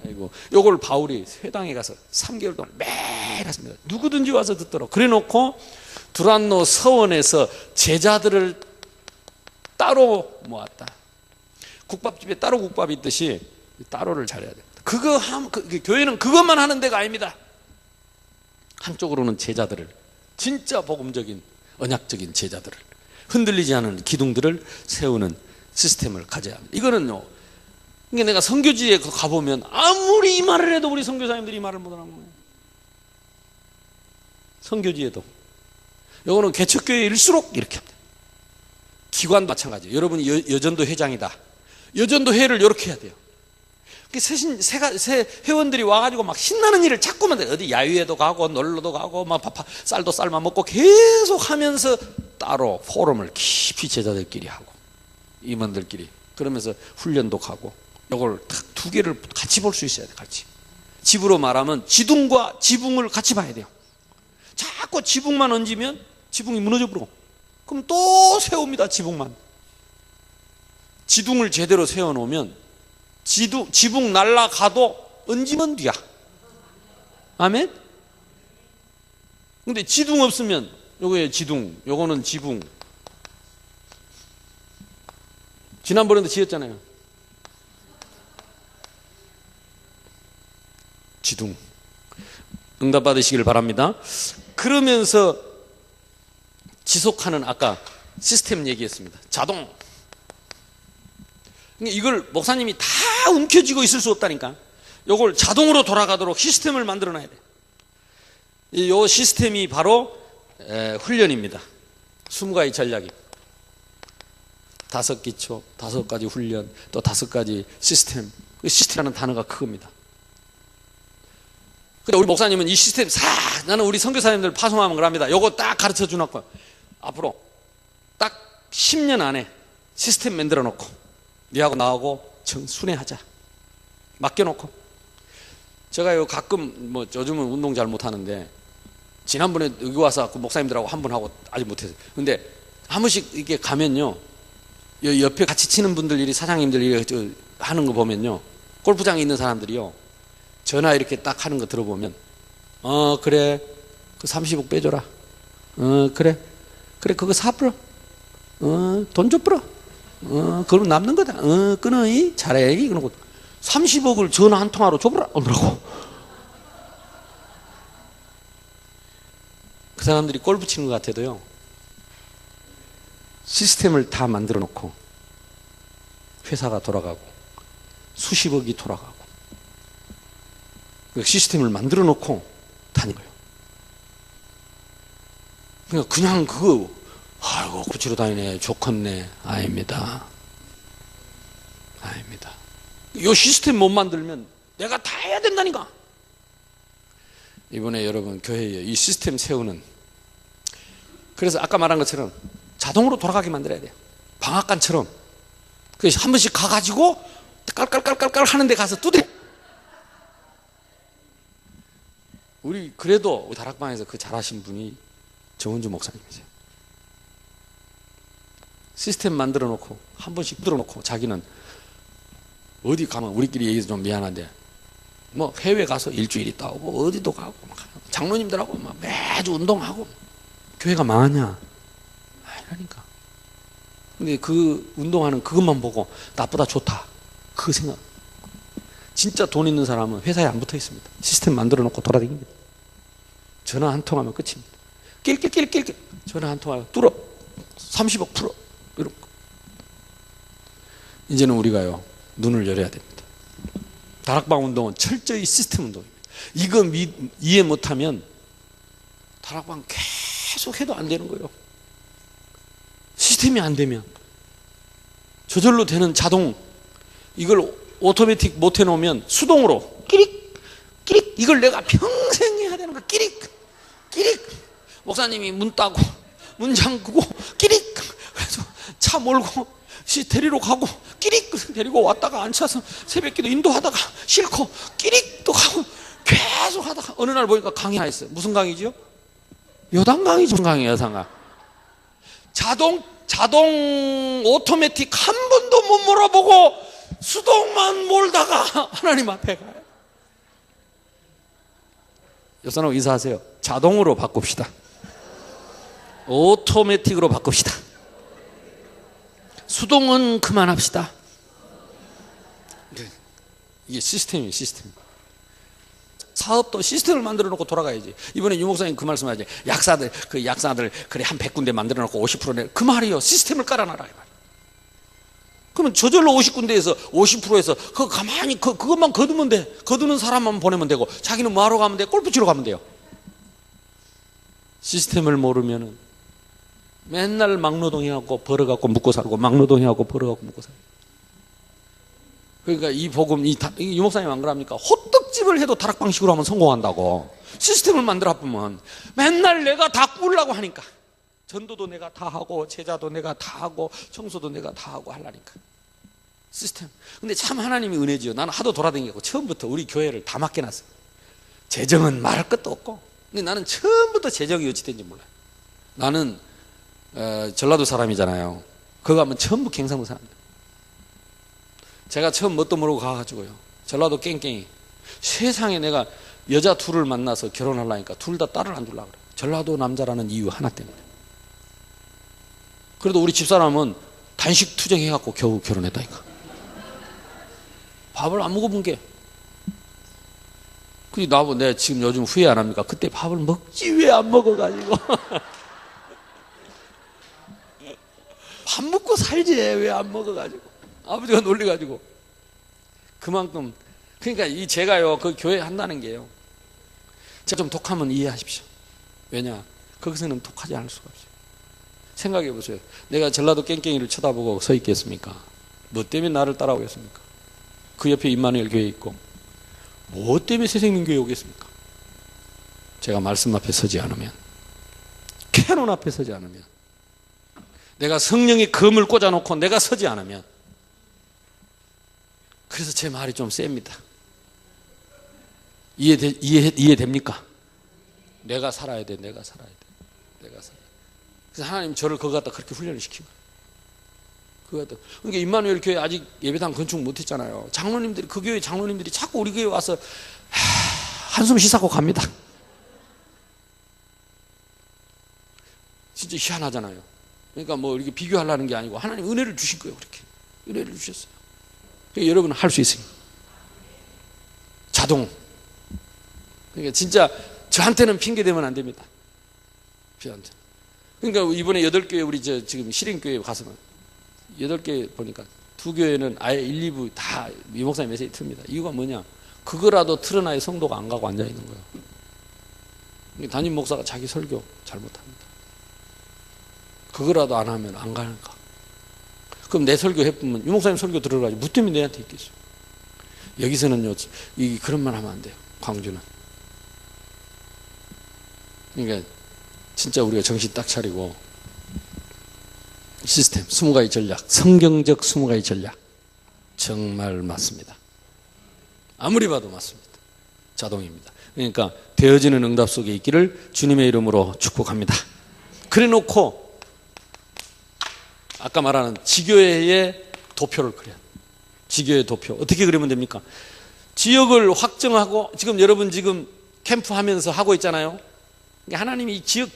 Speaker 9: 아이고, 요걸 바울이 회당에 가서 3개월 동안 매일 했습니다. 누구든지 와서 듣도록. 그래 놓고 두란노 서원에서 제자들을 따로 모았다. 국밥집에 따로 국밥이 있듯이 따로를 잘해야 됩니다. 교회는 그것만 하는 데가 아닙니다. 한쪽으로는 제자들을, 진짜 복음적인 언약적인 제자들을, 흔들리지 않은 기둥들을 세우는 시스템을 가져야 합니다. 이거는요, 그러니까 내가 선교지에 가보면 아무리 이 말을 해도 우리 선교사님들이 이 말을 못하는 거예요. 선교지에도. 이거는 개척교회일수록 이렇게 합니다. 기관 마찬가지예요. 여러분이 여전도 회장이다. 여전도 회를 이렇게 해야 돼요. 새 회원들이 와가지고 막 신나는 일을 자꾸만 해요. 어디 야유회도 가고 놀러도 가고 막 쌀도 쌀만 먹고 계속 하면서 따로 포럼을 깊이 제자들끼리 하고 임원들끼리 그러면서 훈련도 가고 이걸 두 개를 같이 볼 수 있어야 돼. 같이. 집으로 말하면 지둥과 지붕을 같이 봐야 돼요. 자꾸 지붕만 얹으면 지붕이 무너져 버리고 그럼 또 세웁니다. 지붕만. 지둥을 제대로 세워놓으면 지붕 날아가도 얹으면 뒤야. 아멘? 근데 지둥 없으면 요거에 지둥, 요거는 지붕. 지난번에도 지었잖아요. 지둥. 응답 받으시길 바랍니다. 그러면서 지속하는 아까 시스템 얘기했습니다. 자동. 이걸 목사님이 다 움켜쥐고 있을 수 없다니까. 이걸 자동으로 돌아가도록 시스템을 만들어 놔야 돼. 이 시스템이 바로 훈련입니다. 20가지 전략이. 5기초, 5가지 훈련, 또 5가지 시스템. 시스템이라는 단어가 그겁니다. 근데 우리 목사님은 이 시스템 나는 우리 선교사님들 파송하면 그럽니다. 요거 딱 가르쳐 주놓고 앞으로 딱 10년 안에 시스템 만들어 놓고 니하고 나하고 순회하자. 맡겨놓고. 제가 가끔 요즘은 운동 잘 못하는데 지난번에 여기 와서 목사님들하고 한 번 하고 아직 못했어요. 근데 한 번씩 이렇게 가면요, 옆에 같이 치는 분들 사장님들 하는 거 보면요, 골프장에 있는 사람들이요, 전화 이렇게 딱 하는 거 들어보면 그래 그 30억 빼줘라. 그래 그거 사불어. 돈 좀 불어. 그럼 남는 거다. 끊어. 잘해. 그러고 30억을 전화 한 통화로 줘보라. 그러고 그 사람들이 골프 치는 것 같아도요, 시스템을 다 만들어 놓고 회사가 돌아가고 수십억이 돌아가고 시스템을 만들어 놓고 다닌 거예요. 그냥 아이고 구치로 다니네 좋겠네. 아닙니다. 이 시스템 못 만들면 내가 다 해야 된다니까. 이번에 여러분 교회에 이 시스템 세우는, 그래서 아까 말한 것처럼 자동으로 돌아가게 만들어야 돼요. 방앗간처럼. 그래서 한 번씩 가가지고 깔깔깔깔깔 하는 데 가서 두드려. 우리 그래도 다락방에서 그 잘하신 분이 정은주 목사님이세요. 시스템 만들어 놓고 한 번씩 들어 놓고 자기는 어디 가면 우리끼리 얘기해서 좀 미안한데 해외 가서 일주일 있다 오고 어디도 가고 장로님들하고 매주 운동하고 교회가 망하냐? 아니라니까. 근데 그 운동하는 그것만 보고 나보다 좋다 그 생각. 진짜 돈 있는 사람은 회사에 안 붙어 있습니다. 시스템 만들어 놓고 돌아다닙니다. 전화 한 통하면 끝입니다. 낄낄낄낄낄 전화 한 통하면 뚫어 30억 풀어 이런 거. 이제는 우리가요 눈을 열어야 됩니다. 다락방 운동은 철저히 시스템 운동입니다. 이거 이해 못하면 다락방 계속 해도 안 되는 거예요. 시스템이 안 되면 저절로 되는 자동, 이걸 오토매틱 못 해놓으면 수동으로 끼릭 끼릭, 이걸 내가 평생 해야 되는 거야. 끼릭 끼릭. 목사님이 문 따고 문 잠그고 끼릭, 그래서 차 몰고 데리러 가고 끼릭 데리고 왔다가 앉혀서 새벽기도 인도하다가 싫고 끼릭 또 가고 계속 하다가 어느 날 보니까 강의 하나 있어요. 무슨 강의죠? 여당 강의죠. 강의 여상아. 자동 오토매틱 한 번도 못 몰아보고 수동만 몰다가 하나님 앞에 가요. 여사님 인사하세요. 자동으로 바꿉시다. 오토매틱으로 바꿉시다. 수동은 그만합시다. 이게 시스템이에요. 시스템. 사업도 시스템을 만들어 놓고 돌아가야지. 이번에 유 목사님 그 말씀하지. 약사들 그래 한 100군데 만들어 놓고 50% 내. 그 말이요. 시스템을 깔아놔라 이 말. 그러면 저절로 50군데에서 50%에서 그거 가만히 그것만 거두면 돼. 거두는 사람만 보내면 되고 자기는 뭐하러 가면 돼? 골프 치러 가면 돼요. 시스템을 모르면은 맨날 막노동해갖고 벌어갖고 묵고 살고 막노동해갖고 벌어갖고 묵고 살고. 그러니까 이 복음 유 목사님 안 그럽니까? 호떡집을 해도 다락방식으로 하면 성공한다고. 시스템을 만들어 보면 맨날 내가 다 꾸려고 하니까 전도도 내가 다 하고 제자도 내가 다 하고 청소도 내가 다 하고 하려니까 시스템. 근데 참 하나님이 은혜지요. 나는 하도 돌아다니고 처음부터 우리 교회를 다 맡겨놨어요. 재정은 말할 것도 없고. 근데 나는 처음부터 재정이 어찌 된지 몰라요. 나는 전라도 사람이잖아요. 거기 가면 전부 경상도 사람들. 제가 처음 뭣도 모르고 가가지고요. 전라도 깽깽이. 세상에 내가 여자 둘을 만나서 결혼하려니까 둘 다 딸을 안 주려고 그래요. 전라도 남자라는 이유 하나 때문에. 그래도 우리 집사람은 단식 투쟁해갖고 겨우 결혼했다니까. 밥을 안 먹어본 게. 그게 나보고 내가 지금 요즘 후회 안 합니까? 그때 밥을 먹지 왜 안 먹어가지고. 밥 먹고 살지 왜 안 먹어가지고. 아버지가 놀려가지고. 그만큼. 그러니까 제가요 그 교회 한다는 게요. 제가 좀 독하면 이해하십시오. 왜냐? 거기서는 독하지 않을 수가 없어요. 생각해 보세요. 내가 전라도 깽깽이를 쳐다보고 서 있겠습니까? 뭐 때문에 나를 따라오겠습니까? 그 옆에 임마누엘 교회 있고 뭐 때문에 새생명교회 오겠습니까? 제가 말씀 앞에 서지 않으면, 캐논 앞에 서지 않으면, 내가 성령의 검을 꽂아놓고 내가 서지 않으면. 그래서 제 말이 좀 셉니다. 이해됩니까? 내가 살아야 돼. 내가 살아야 돼. 내가 살아야 돼. 그래서 하나님 저를 그거 갖다 그렇게 훈련을 시킨 거예요. 그거 갖다. 그러니까 임마누엘 교회 아직 예배당 건축 못했잖아요. 장로님들이, 그 교회 장로님들이 자꾸 우리 교회 와서 한숨 쉬사고 갑니다. 진짜 희한하잖아요. 그러니까 뭐 이렇게 비교하려는 게 아니고 하나님 은혜를 주신 거예요. 그렇게 은혜를 주셨어요. 그러니까 여러분은 할 수 있습니다. 자동. 그러니까 진짜 저한테는 핑계 대면 안 됩니다. 저한테. 그러니까 이번에 8교회 우리 지금 실행교회 가서는 8개 보니까 2교회는 아예 1, 2부 다 이 목사님 메시지 틉니다. 이유가 뭐냐? 그거라도 틀어놔야 성도가 안 가고 앉아 있는 거예요. 담임 목사가 자기 설교 잘못합니다. 그거라도 안 하면 안 가는 거. 그럼 내 설교 해보면 유 목사님 설교 들어가지고 뭐 때문에 내한테 있겠어요? 여기서는요 그런 말 하면 안 돼요. 광주는. 그러니까 진짜 우리가 정신 딱 차리고 시스템 20가지 전략, 성경적 20가지 전략 정말 맞습니다. 아무리 봐도 맞습니다. 자동입니다. 그러니까 되어지는 응답 속에 있기를 주님의 이름으로 축복합니다. 그래 놓고 아까 말하는 지교회의 도표를 그려요. 지교회 도표. 어떻게 그리면 됩니까? 지역을 확정하고 지금 여러분 지금 캠프 하면서 하고 있잖아요. 하나님이 지역,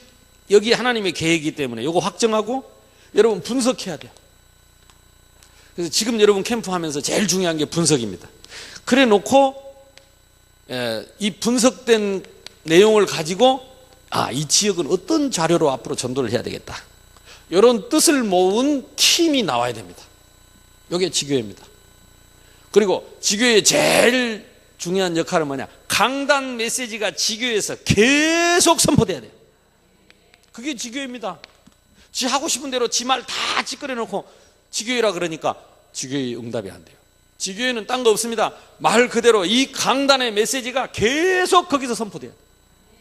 Speaker 9: 여기 하나님의 계획이기 때문에 이거 확정하고 여러분 분석해야 돼요. 그래서 지금 여러분 캠프 하면서 제일 중요한 게 분석입니다. 그래 놓고 이 분석된 내용을 가지고 이 지역은 어떤 자료로 앞으로 전도를 해야 되겠다. 이런 뜻을 모은 팀이 나와야 됩니다. 이게 지교회입니다. 그리고 지교회의 제일 중요한 역할은 뭐냐? 강단 메시지가 지교회에서 계속 선포돼야 돼요. 그게 지교회입니다. 지 하고 싶은 대로 지 말 다 찌끄려 놓고 지교회라 그러니까 지교회의 응답이 안 돼요. 지교회는 딴 거 없습니다. 말 그대로 이 강단의 메시지가 계속 거기서 선포돼요.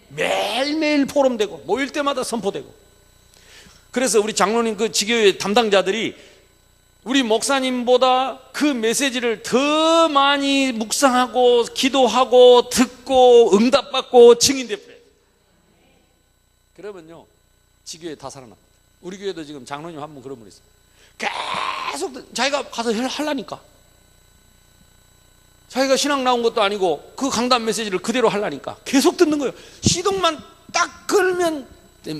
Speaker 9: 매일매일 포럼되고 모일 때마다 선포되고. 그래서 우리 장로님 그 지교회 담당자들이 우리 목사님보다 그 메시지를 더 많이 묵상하고 기도하고 듣고 응답받고 증인되어요. 그러면요 지교회 다 살아납니다. 우리 교회도 지금 장로님 한 분 그런 분 있어요. 계속 자기가 가서 하려니까, 자기가 신앙 나온 것도 아니고 그 강단 메시지를 그대로 하려니까 계속 듣는 거예요. 시동만 딱 걸면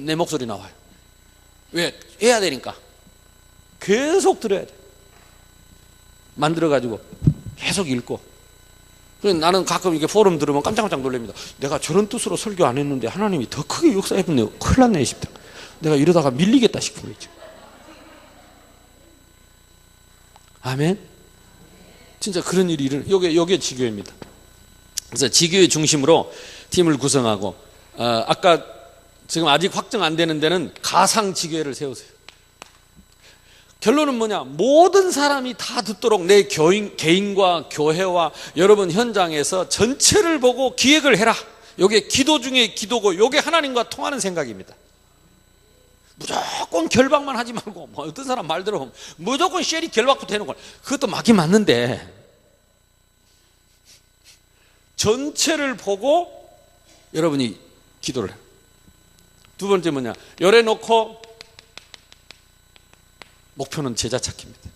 Speaker 9: 내 목소리 나와요. 왜? 해야 되니까 계속 들어야 돼. 만들어가지고 계속 읽고. 그래서 나는 가끔 이렇게 포럼 들으면 깜짝깜짝 놀랍니다. 내가 저런 뜻으로 설교 안 했는데 하나님이 더 크게 역사해보네요. 큰일 났네 싶다. 내가 이러다가 밀리겠다 싶은 거죠. 아멘. 진짜 그런 일이 요게 지교회입니다. 그래서 지교회 중심으로 팀을 구성하고, 아까 지금 아직 확정 안 되는 데는 가상 지교회를 세우세요. 결론은 뭐냐? 모든 사람이 다 듣도록 내 개인과 교회와 여러분 현장에서 전체를 보고 기획을 해라. 요게 기도 중에 기도고, 요게 하나님과 통하는 생각입니다. 무조건 결박만 하지 말고, 뭐 어떤 사람 말 들어보면 무조건 쉐리 결박부터 해놓고, 그것도 맞긴 맞는데 전체를 보고 여러분이 기도를 해요. 두 번째 뭐냐? 열어놓고 목표는 제자 찾기입니다.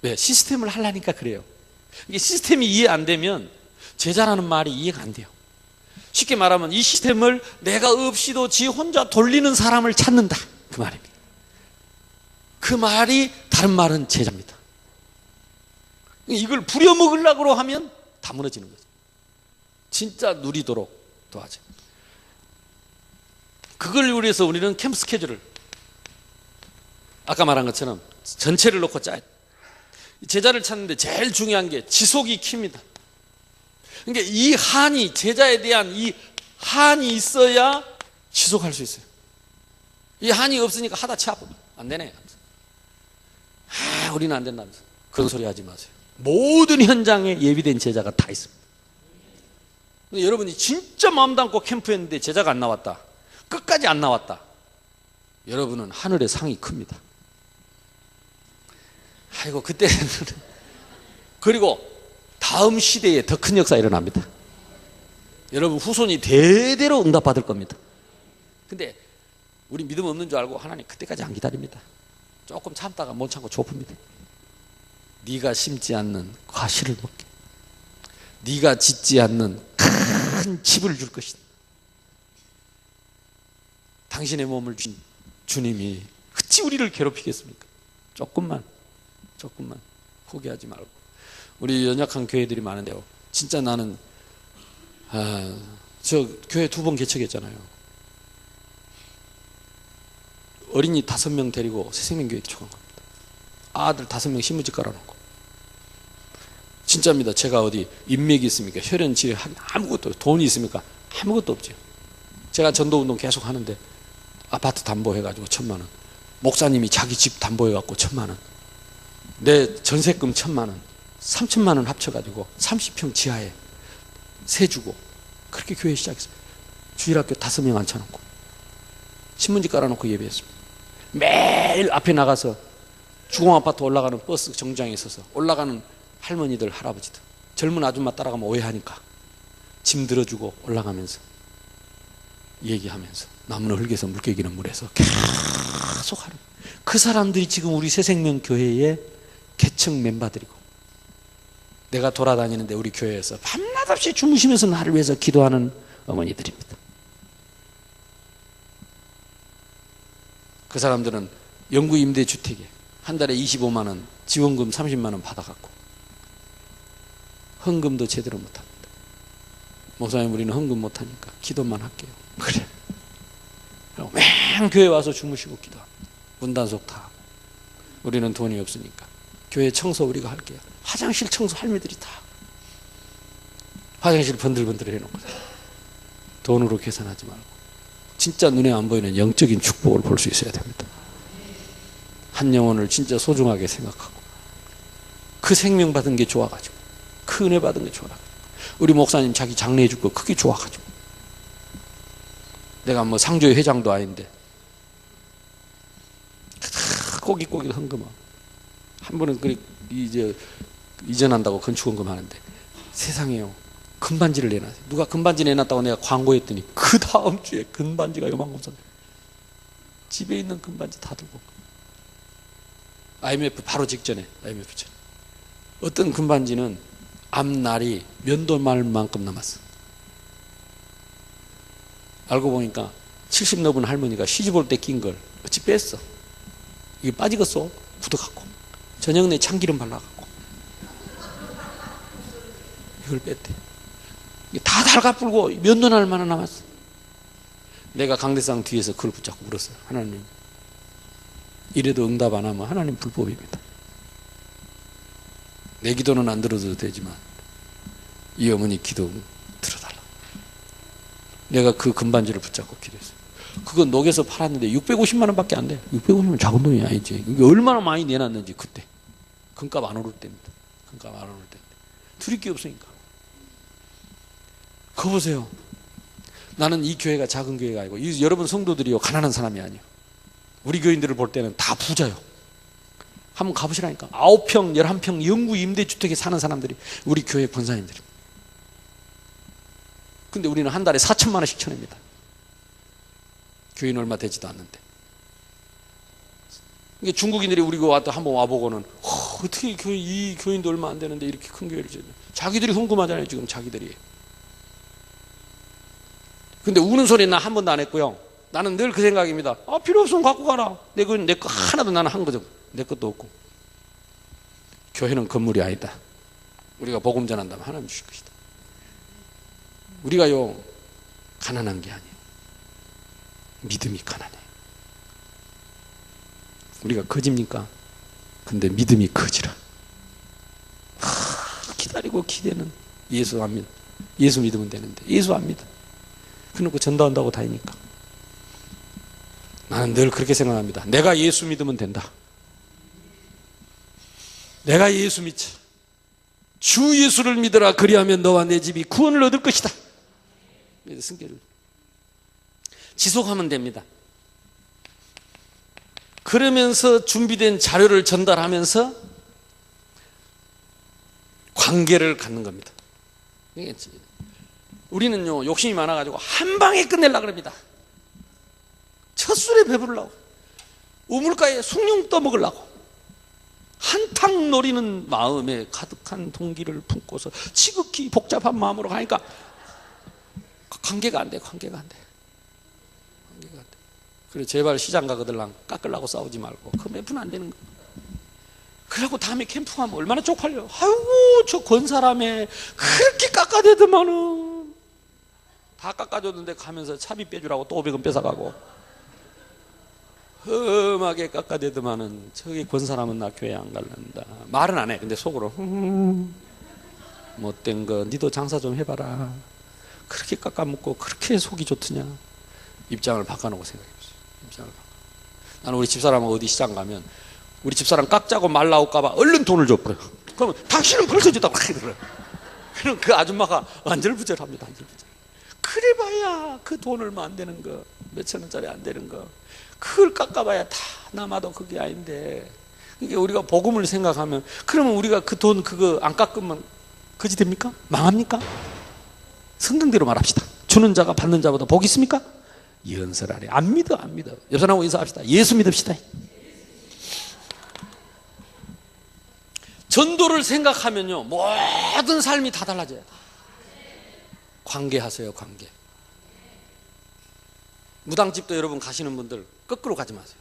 Speaker 9: 왜? 시스템을 하려니까 그래요. 이게 시스템이 이해 안 되면 제자라는 말이 이해가 안 돼요. 쉽게 말하면 이 시스템을 내가 없이도 지 혼자 돌리는 사람을 찾는다, 그 말입니다. 그 말이 다른 말은 제자입니다. 이걸 부려먹으려고 하면 다 무너지는 거죠. 진짜 누리도록 도와줘요. 그걸 위해서 우리는 캠프 스케줄을 아까 말한 것처럼 전체를 놓고 짜요. 제자를 찾는데 제일 중요한 게 지속이 킵니다. 그러니까 이 한이, 제자에 대한 이 한이 있어야 지속할 수 있어요. 이 한이 없으니까 하다 치아프 안 되네. 우리는 안 된다면서. 그런 소리 하지 마세요. 모든 현장에 예비된 제자가 다 있습니다. 근데 여러분이 진짜 마음 담고 캠프했는데 제자가 안 나왔다, 끝까지 안 나왔다, 여러분은 하늘의 상이 큽니다. 아이고 그때는 그리고 다음 시대에 더 큰 역사 일어납니다. 여러분 후손이 대대로 응답받을 겁니다. 근데 우리 믿음 없는 줄 알고 하나님 그때까지 안 기다립니다. 조금 참다가 못 참고 좁힙니다. 네가 심지 않는 과실을 먹게, 네가 짓지 않는 큰 집을 줄 것이다. 당신의 몸을 주신 주님이 어찌 우리를 괴롭히겠습니까? 조금만 포기하지 말고. 우리 연약한 교회들이 많은데요, 진짜 나는 저 교회 2번 개척했잖아요. 어린이 5명 데리고 새생명교회 개척한 겁니다. 아들 5명 신문지 깔아놓고. 진짜입니다. 제가 어디 인맥이 있습니까? 혈연 치료 아무것도, 돈이 있습니까? 아무것도 없죠. 제가 전도운동 계속 하는데 아파트 담보해가지고 1,000만 원, 목사님이 자기 집 담보해갖고 1,000만 원, 내 전세금 1,000만 원, 3,000만 원 합쳐가지고 30평 지하에 세 주고 그렇게 교회 시작했어요. 주일학교 5명 앉혀놓고 신문지 깔아놓고 예배했습니다. 매일 앞에 나가서 주공아파트 올라가는 버스 정류장에 서서 올라가는 할머니들, 할아버지들, 젊은 아줌마 따라가면 오해하니까 짐 들어주고 올라가면서 얘기하면서 나무는 흙에서 물개기는 물에서 계속 하는, 그 사람들이 지금 우리 새생명교회의 개척 멤버들이고, 내가 돌아다니는데 우리 교회에서 밤낮 없이 주무시면서 나를 위해서 기도하는 어머니들입니다. 그 사람들은 영구 임대주택에 한 달에 25만 원, 지원금 30만 원 받아갖고 헌금도 제대로 못합니다. 목사님 우리는 헌금 못하니까 기도만 할게요. 그래. 그리고 맨 교회 와서 주무시고 기도합니다. 문단속 다. 우리는 돈이 없으니까 교회 청소 우리가 할게요. 화장실 청소 할머니들이 다. 화장실 번들번들 해놓고 돈으로 계산하지 말고 진짜 눈에 안 보이는 영적인 축복을 볼 수 있어야 됩니다. 한 영혼을 진짜 소중하게 생각하고 그 생명 받은 게 좋아가지고, 그 은혜 받은 게 좋아가지고, 우리 목사님 자기 장례해 줄 거 그게 좋아가지고, 내가 뭐 상조회 회장도 아닌데 꼬깃꼬깃 헌금하고, 한 번은 이제 이전한다고 건축원금 하는데 세상에요, 금반지를 내놨어요. 누가 금반지 내놨다고 내가 광고했더니 그 다음 주에 금반지가 요만큼 샀어요. 집에 있는 금반지 다 들고, IMF 바로 직전에, IMF 전 어떤 금반지는 앞날이 면도말만큼 남았어. 알고 보니까 70 넘은 할머니가 시집 올 때 낀 걸 어찌 뺐어. 이게 빠지겠어? 굳어갖고 저녁 내 참기름 발라갖고 이걸 뺐대. 이게 다 달가불고 면도날 만한 남았어. 내가 강대상 뒤에서 그걸 붙잡고 울었어요. 하나님, 이래도 응답 안 하면 하나님 불법입니다. 내 기도는 안 들어도 되지만 이 어머니 기도 들어달라. 내가 그 금반지를 붙잡고 기도했어요. 그거 녹여서 팔았는데 650만 원밖에 안 돼. 650만 원 작은 돈이 아니지. 이게 얼마나 많이 내놨는지 그때. 금값 안 오를 때입니다. 금값 안 오를 때. 드릴 게 없으니까. 그거 보세요. 나는 이 교회가 작은 교회가 아니고, 여러분 성도들이요, 가난한 사람이 아니에요. 우리 교인들을 볼 때는 다 부자요. 한번 가보시라니까. 9평, 11평 영구 임대주택에 사는 사람들이 우리 교회 권사님들이. 근데 우리는 한 달에 4천만 원씩 쳐냅니다. 교인 얼마 되지도 않는데. 이게 중국인들이 우리 와도 한번 와보고는 어떻게 이 교인도 얼마 안 되는데 이렇게 큰 교회를 지냐. 자기들이 궁금하잖아요, 지금 자기들이. 근데 우는 소리 나 한 번도 안 했고요. 나는 늘 그 생각입니다. 필요 없으면 갖고 가라. 내 거 하나도 나는 한 거죠. 내 것도 없고. 교회는 건물이 아니다. 우리가 복음 전한다면 하나님 주실 것이다. 우리가요, 가난한 게 아니에요. 믿음이 가난해요. 우리가 거짓입니까? 근데 믿음이 거지라. 기다리고 기대는 예수 압니다. 예수 믿으면 되는데 예수 압니다. 그러고 전도한다고 다니니까. 나는 늘 그렇게 생각합니다. 내가 예수 믿으면 된다. 내가 예수 믿자. 주 예수를 믿으라. 그리하면 너와 내 집이 구원을 얻을 것이다. 승계를 지속하면 됩니다. 그러면서 준비된 자료를 전달하면서 관계를 갖는 겁니다. 우리는요, 욕심이 많아가지고 한 방에 끝내려고 그럽니다. 첫 술에 배부르려고, 우물가에 숭늉 떠먹으려고, 한탕 노리는 마음에 가득한 동기를 품고서 지극히 복잡한 마음으로 가니까 관계가 안 돼. 관계가 안 돼. 그래, 제발 시장 가거들랑 깎으려고 싸우지 말고. 그 매분 안 되는 거. 그러고 다음에 캠프 가면 얼마나 쪽팔려. 아이고, 저 권사람에 그렇게 깎아대더만은. 다 깎아줬는데 가면서 차비 빼주라고 또 500원 뺏어가고. 험하게 깎아대더만은 저기 권사람은 나 교회 안 갈란다. 말은 안 해. 근데 속으로 못된 거 니도 장사 좀 해봐라. 그렇게 깎아먹고 그렇게 속이 좋더냐. 입장을 바꿔놓고 생각해보세요. 입장을 바꿔. 나는 우리 집사람하고 어디 시장 가면 우리 집사람 깎자고 말 나올까봐 얼른 돈을 줘버려. 그러면 당신은 벌써 줬다고 하더래. 그럼 그 아줌마가 안절부절합니다. 안절부절. 그래봐야 그 돈 얼마 안 되는 거, 몇천 원짜리 안 되는 거, 그걸 깎아봐야 다 남아도 그게 아닌데. 그러니까 우리가 복음을 생각하면, 그러면 우리가 그 돈 그거 안 깎으면 거지 됩니까? 망합니까? 성경대로 말합시다. 주는 자가 받는 자보다 복이 있습니까? 연설하래. 안 믿어, 안 믿어. 옆 사람하고 인사합시다. 예수 믿읍시다. 전도를 생각하면요, 모든 삶이 다 달라져요. 관계하세요, 관계. 무당집도 여러분 가시는 분들 거꾸로 가지 마세요.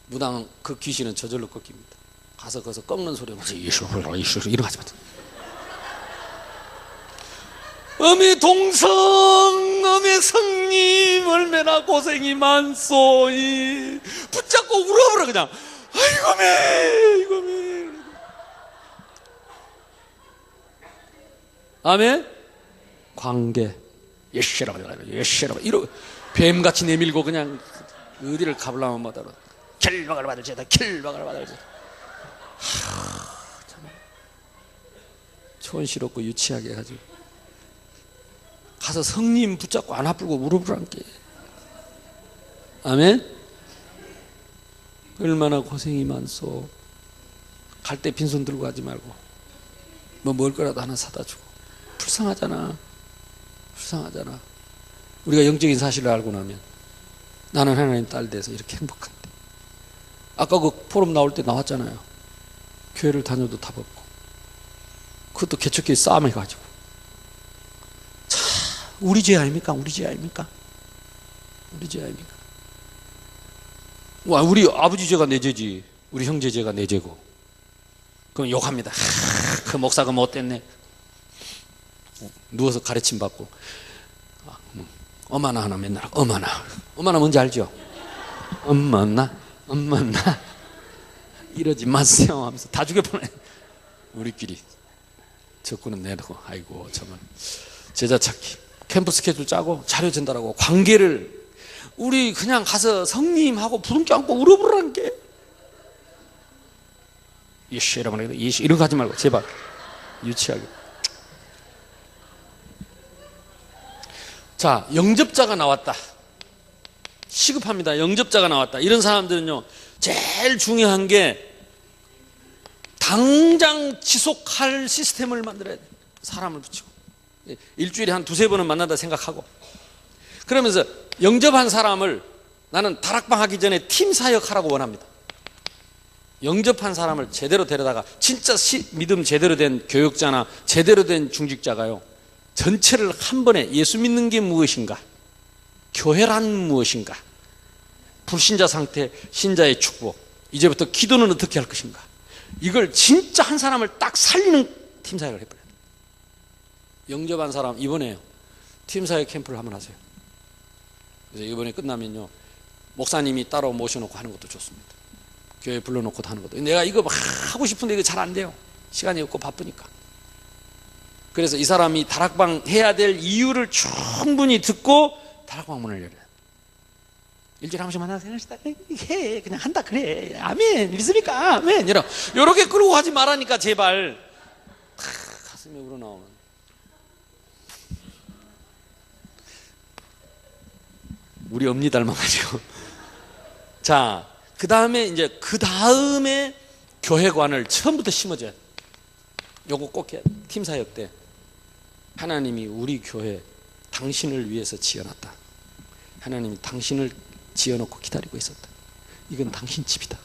Speaker 9: 무당 그 귀신은 저절로 꺾입니다. 가서 거기서 꺾는 소리 하면서 예수 이러 가지 마세요. 어미 동성, 어미 성님 얼마나 고생이 많소이. 붙잡고 울어버려 그냥. 아이고 매. 아멘. 관계. 예시라고 이러 뱀같이 내밀고 그냥 어디를 가보려면 뭐더라. 결박을 받을지어다. 결박을 받을지어다. 참 촌스럽고 유치하게 해가지고 가서 성님 붙잡고 안 아프고 무릎을 안게. 아멘. 얼마나 고생이 많소. 갈 때 빈손 들고 가지 말고 뭐 먹을 거라도 하나 사다 주고. 불쌍하잖아. 불쌍하잖아. 우리가 영적인 사실을 알고 나면 나는 하나님 딸 돼서 이렇게 행복한데. 아까 그 포럼 나올 때 나왔잖아요. 교회를 다녀도 답 없고 그것도 개척교회 싸움해가지고. 참 우리 죄 아닙니까? 우리 죄 아닙니까? 우리 죄 아닙니까? 와, 우리 아버지 죄가 내 죄지 우리 형제 죄가 내 죄고. 그럼 욕합니다. 그 목사가 못됐네. 누워서 가르침 받고 엄마나 하나 맨날 엄마나 뭔지 알죠? 엄마나 이러지 마세요 하면서 다 죽여보내. 우리끼리 적군은 내놓고 아이고 정말 제자 찾기 캠프 스케줄 짜고 자료 전달하고 관계를 우리 그냥 가서 성님하고 부둥켜 안고 울어보라는 게. 예시 이런 거 하지 말고 제발 유치하게. 자, 영접자가 나왔다. 시급합니다. 영접자가 나왔다. 이런 사람들은요, 제일 중요한 게 당장 지속할 시스템을 만들어야 돼. 사람을 붙이고. 일주일에 한 두세 번은 만난다 생각하고. 그러면서 영접한 사람을 나는 다락방 하기 전에 팀 사역하라고 원합니다. 영접한 사람을 제대로 데려다가 진짜 믿음 제대로 된 교육자나 제대로 된 중직자가요, 전체를 한 번에 예수 믿는 게 무엇인가, 교회란 무엇인가, 불신자 상태, 신자의 축복, 이제부터 기도는 어떻게 할 것인가, 이걸 진짜 한 사람을 딱 살리는 팀사역을 해버려요. 영접한 사람 이번에 팀사역 캠프를 한번 하세요. 그래서 이번에 끝나면요, 목사님이 따로 모셔놓고 하는 것도 좋습니다. 교회 불러놓고 하는 것도. 내가 이거 막 하고 싶은데 이거 잘 안 돼요. 시간이 없고 바쁘니까. 그래서 이 사람이 다락방 해야 될 이유를 충분히 듣고 다락방 문을 열어요. 일주일에 한 번씩 만나서 해, 그냥 한다 그래. 아멘. 믿습니까? 아멘. 이렇게 끌고 가지 말라니까 제발. 가슴에 우러나오는. 우리 엄니 닮아가지고. 자, 그 다음에 교회관을 처음부터 심어줘야 돼. 요거 꼭 해야 돼. 팀사역 때. 하나님이 우리 교회 당신을 위해서 지어놨다. 하나님이 당신을 지어놓고 기다리고 있었다. 이건 당신 집이다.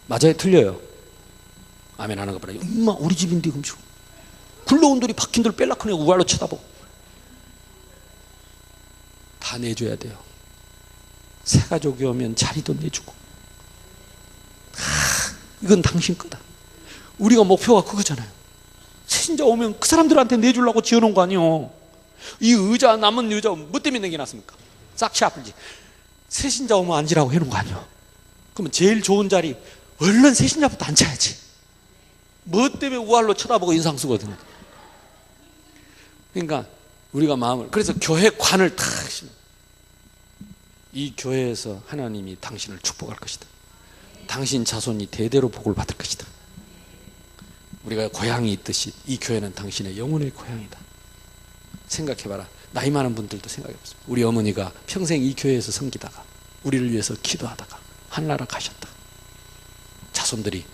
Speaker 9: 맞아요? 틀려요? 아멘 하는 거 봐라. 엄마 우리 집인데 금주 굴러온 돌이 박힌 돌 뺄라크네 우발로 쳐다보고. 다 내줘야 돼요. 새가족이 오면 자리도 내주고. 이건 당신 거다. 우리가 목표가 그거잖아요. 새신자 오면 그 사람들한테 내주려고 지어놓은 거 아니에요. 이 의자, 남은 의자 뭐 때문에 남겨놨습니까? 싹시 아플지. 새신자 오면 앉으라고 해놓은 거 아니에요. 그러면 제일 좋은 자리 얼른 새신자부터 앉아야지. 뭐 때문에 우알로 쳐다보고 인상 쓰거든요. 그러니까 우리가 마음을, 그래서 교회관을 탁 심어. 이 교회에서 하나님이 당신을 축복할 것이다. 당신 자손이 대대로 복을 받을 것이다. 우리가 고향이 있듯이 이 교회는 당신의 영혼의 고향이다. 생각해봐라. 나이 많은 분들도 생각해보세요. 우리 어머니가 평생 이 교회에서 섬기다가 우리를 위해서 기도하다가 하늘나라 가셨다. 자손들이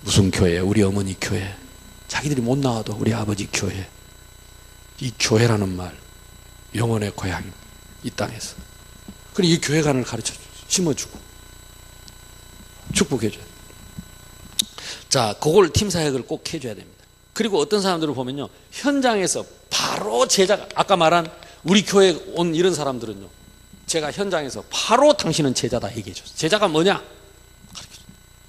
Speaker 9: 무슨 교회? 우리 어머니 교회. 자기들이 못 나와도 우리 아버지 교회. 이 교회라는 말, 영혼의 고향, 이 땅에서. 그리고 이 교회관을 가르쳐 심어주고 축복해줘야 돼. 자, 그걸 팀 사역을 꼭 해줘야 됩니다. 그리고 어떤 사람들을 보면요, 현장에서 바로 제자가, 아까 말한 우리 교회에 온 이런 사람들은요, 제가 현장에서 바로 당신은 제자다 얘기해줬어요. 제자가 뭐냐?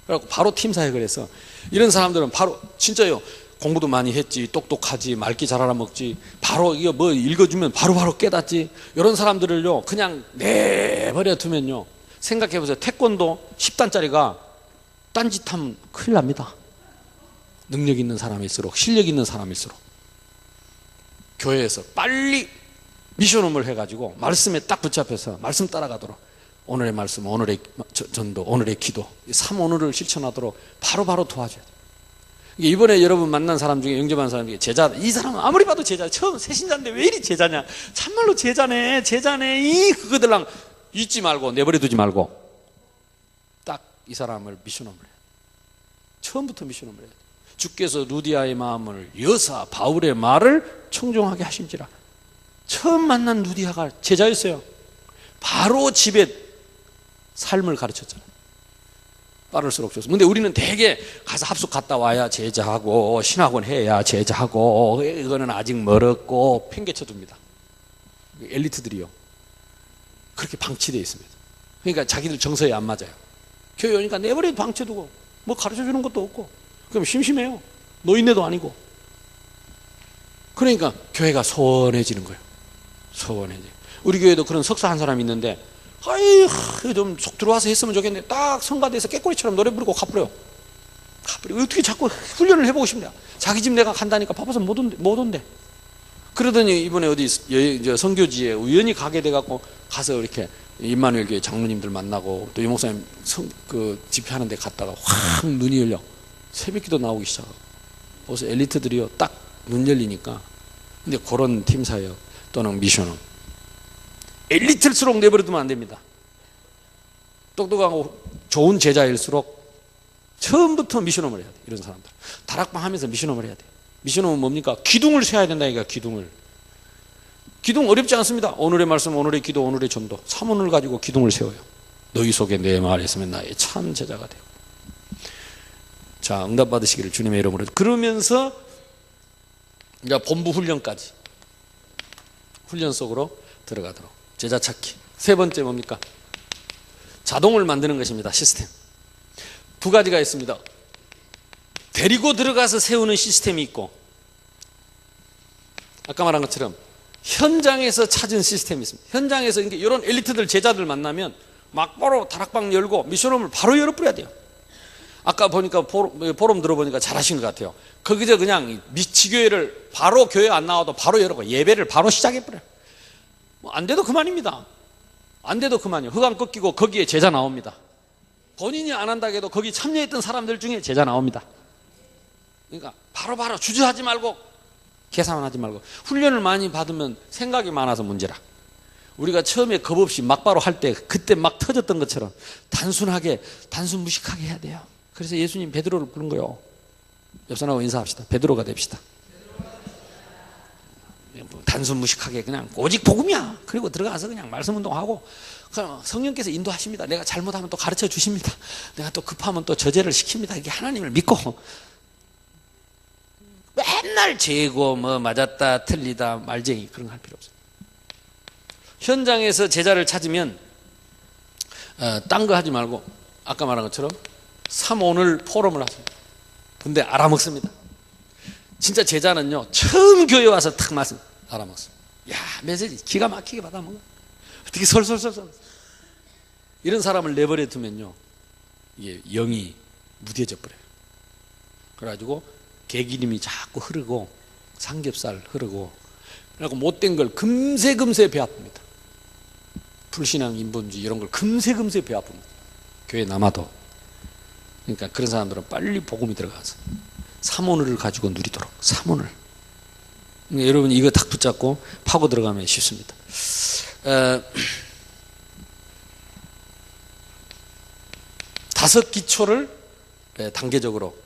Speaker 9: 그래갖고 바로 팀 사역을 해서 이런 사람들은 바로 진짜요, 공부도 많이 했지, 똑똑하지, 말기 잘 알아먹지, 바로 이거 뭐 읽어주면 바로바로 깨닫지. 이런 사람들을요 그냥 내버려 두면요, 생각해보세요. 태권도 10단짜리가 딴짓하면 큰일 납니다. 능력 있는 사람일수록, 실력 있는 사람일수록. 교회에서 빨리 미션홈을 해가지고 말씀에 딱 붙잡혀서 말씀 따라가도록. 오늘의 말씀, 오늘의 전도, 오늘의 기도, 3오늘을 실천하도록 바로바로 도와줘야 돼요. 이번에 여러분 만난 사람 중에, 영접한 사람 중에 제자, 이 사람은 아무리 봐도 제자, 처음 새신자인데 왜 이리 제자냐, 참말로 제자네 그거들랑 잊지 말고 내버려 두지 말고 딱 이 사람을 미션홈을 해요. 처음부터 미션홈을 해야 돼요. 주께서 루디아의 마음을 여사 바울의 말을 청종하게 하신지라. 처음 만난 루디아가 제자였어요. 바로 집에 삶을 가르쳤잖아요. 빠를수록 좋습니다. 근데 우리는 대개 가서 합숙 갔다 와야 제자하고 신학원 해야 제자하고 이거는 아직 멀었고 팽개쳐 둡니다. 엘리트들이요. 그렇게 방치되어 있습니다. 그러니까 자기들 정서에 안 맞아요. 교회 오니까 내버려 방치두고 뭐 가르쳐 주는 것도 없고 그럼 심심해요. 노인네도 아니고. 그러니까 교회가 소원해지는 거예요. 소원해져. 우리 교회도 그런 석사 한 사람이 있는데 아이 좀 속 들어와서 했으면 좋겠는데 딱 성가대에서 깨꼬리처럼 노래 부르고 가버려요. 어떻게 자꾸 훈련을 해보고 싶냐. 자기 집 내가 간다니까 바빠서 못 온대. 그러더니 이번에 어디 선교지에 우연히 가게 돼갖고 가서 이렇게 임마누엘 교회 장로님들 만나고 또 이 목사님 집회하는 데 갔다가 확 눈이 열려 새벽기도 나오기 시작하고. 그래서 엘리트들이요 딱 눈 열리니까. 근데 그런 팀사역 또는 미션은 엘리트일수록 내버려두면 안 됩니다. 똑똑하고 좋은 제자일수록 처음부터 미션홈을 해야 돼. 이런 사람들 다락방 하면서 미션홈을 해야 돼. 미션홈은 뭡니까? 기둥을 세워야 된다. 이거 기둥 어렵지 않습니다. 오늘의 말씀, 오늘의 기도, 오늘의 전도 3원을 가지고 기둥을 세워요. 너희 속에 내 말이 있으면 나의 참 제자가 되고. 자, 응답 받으시기를 주님의 이름으로. 그러면서 이제 본부 훈련까지 훈련 속으로 들어가도록. 제자 찾기. 세 번째 뭡니까? 자동을 만드는 것입니다. 시스템. 두 가지가 있습니다. 데리고 들어가서 세우는 시스템이 있고, 아까 말한 것처럼 현장에서 찾은 시스템이 있습니다. 현장에서 이런 엘리트들 제자들 만나면 막바로 다락방 열고 미션홈을 바로 열어버려야 돼요. 아까 보니까 포럼 들어보니까 잘하신 것 같아요. 거기서 그냥 지교회를 바로 교회 안 나와도 바로 열고 예배를 바로 시작해버려요. 안 돼도 그만입니다. 안 돼도 그만이요. 흑암 꺾이고 거기에 제자 나옵니다. 본인이 안 한다고 해도 거기 참여했던 사람들 중에 제자 나옵니다. 그러니까 바로바로 주저하지 말고 계산하지 말고. 훈련을 많이 받으면 생각이 많아서 문제라. 우리가 처음에 겁 없이 막바로 할 때 그때 막 터졌던 것처럼 단순무식하게 해야 돼요. 그래서 예수님 베드로를 부른 거예요. 옆 사람하고 인사합시다. 베드로가 됩시다. 단순무식하게 그냥 오직 복음이야. 그리고 들어가서 그냥 말씀 운동하고 성령께서 인도하십니다. 내가 잘못하면 또 가르쳐 주십니다. 내가 또 급하면 또 저제를 시킵니다. 이게 하나님을 믿고 맨날 죄고 뭐 맞았다 틀리다 말쟁이 그런 거 할 필요 없어요. 현장에서 제자를 찾으면 딴 거 하지 말고 아까 말한 것처럼 3오늘 포럼을 하세요. 근데 알아먹습니다. 진짜 제자는요 처음 교회 와서 탁 말씀 알아먹습니다. 야 메시지 기가 막히게 받아먹어. 어떻게 솔솔솔솔. 이런 사람을 내버려 두면요 이게 영이 무뎌져 버려요. 그래가지고 개기름이 자꾸 흐르고 삼겹살 흐르고 그래갖고 못된 걸 금세 배아픕니다. 불신앙 인본주의 이런 걸 금세 배아픕니다. 교회 남아도. 그러니까 그런 사람들은 빨리 복음이 들어가서 3오늘을 가지고 누리도록. 3오늘. 그러니까 여러분 이거 딱 붙잡고 파고 들어가면 쉽습니다. 다섯 기초를 단계적으로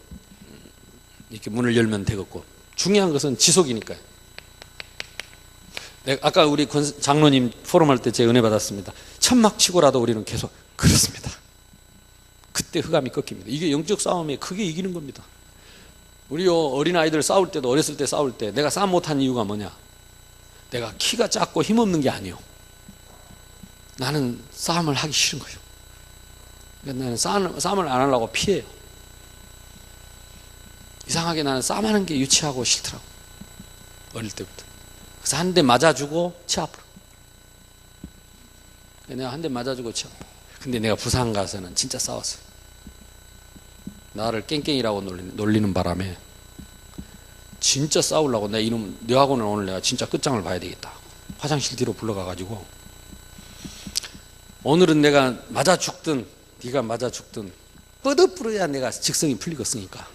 Speaker 9: 이렇게 문을 열면 되겠고, 중요한 것은 지속이니까요. 아까 우리 장로님 포럼할 때 제가 은혜 받았습니다. 천막 치고라도 우리는 계속. 그렇습니다. 그때 흑암이 꺾입니다. 이게 영적 싸움에 크게 이기는 겁니다. 우리 어린아이들 싸울 때도, 어렸을 때 싸울 때 내가 싸움 못한 이유가 뭐냐? 내가 키가 작고 힘없는 게 아니에요. 나는 싸움을 하기 싫은 거예요. 나는 싸움을 안 하려고 피해요. 이상하게 나는 싸움하는 게 유치하고 싫더라고. 어릴 때부터. 그래서 한 대 맞아주고 치 아프라. 내가 한 대 맞아주고 치 아프라. 근데 내가 부산 가서는 진짜 싸웠어요. 나를 깽깽이라고 놀리는 바람에 진짜 싸우려고 내 이놈 너하고는 오늘 내가 진짜 끝장을 봐야 되겠다. 화장실 뒤로 불러가가지고 오늘은 내가 맞아 죽든 네가 맞아 죽든 뻗어부러야 내가 직성이 풀리겠으니까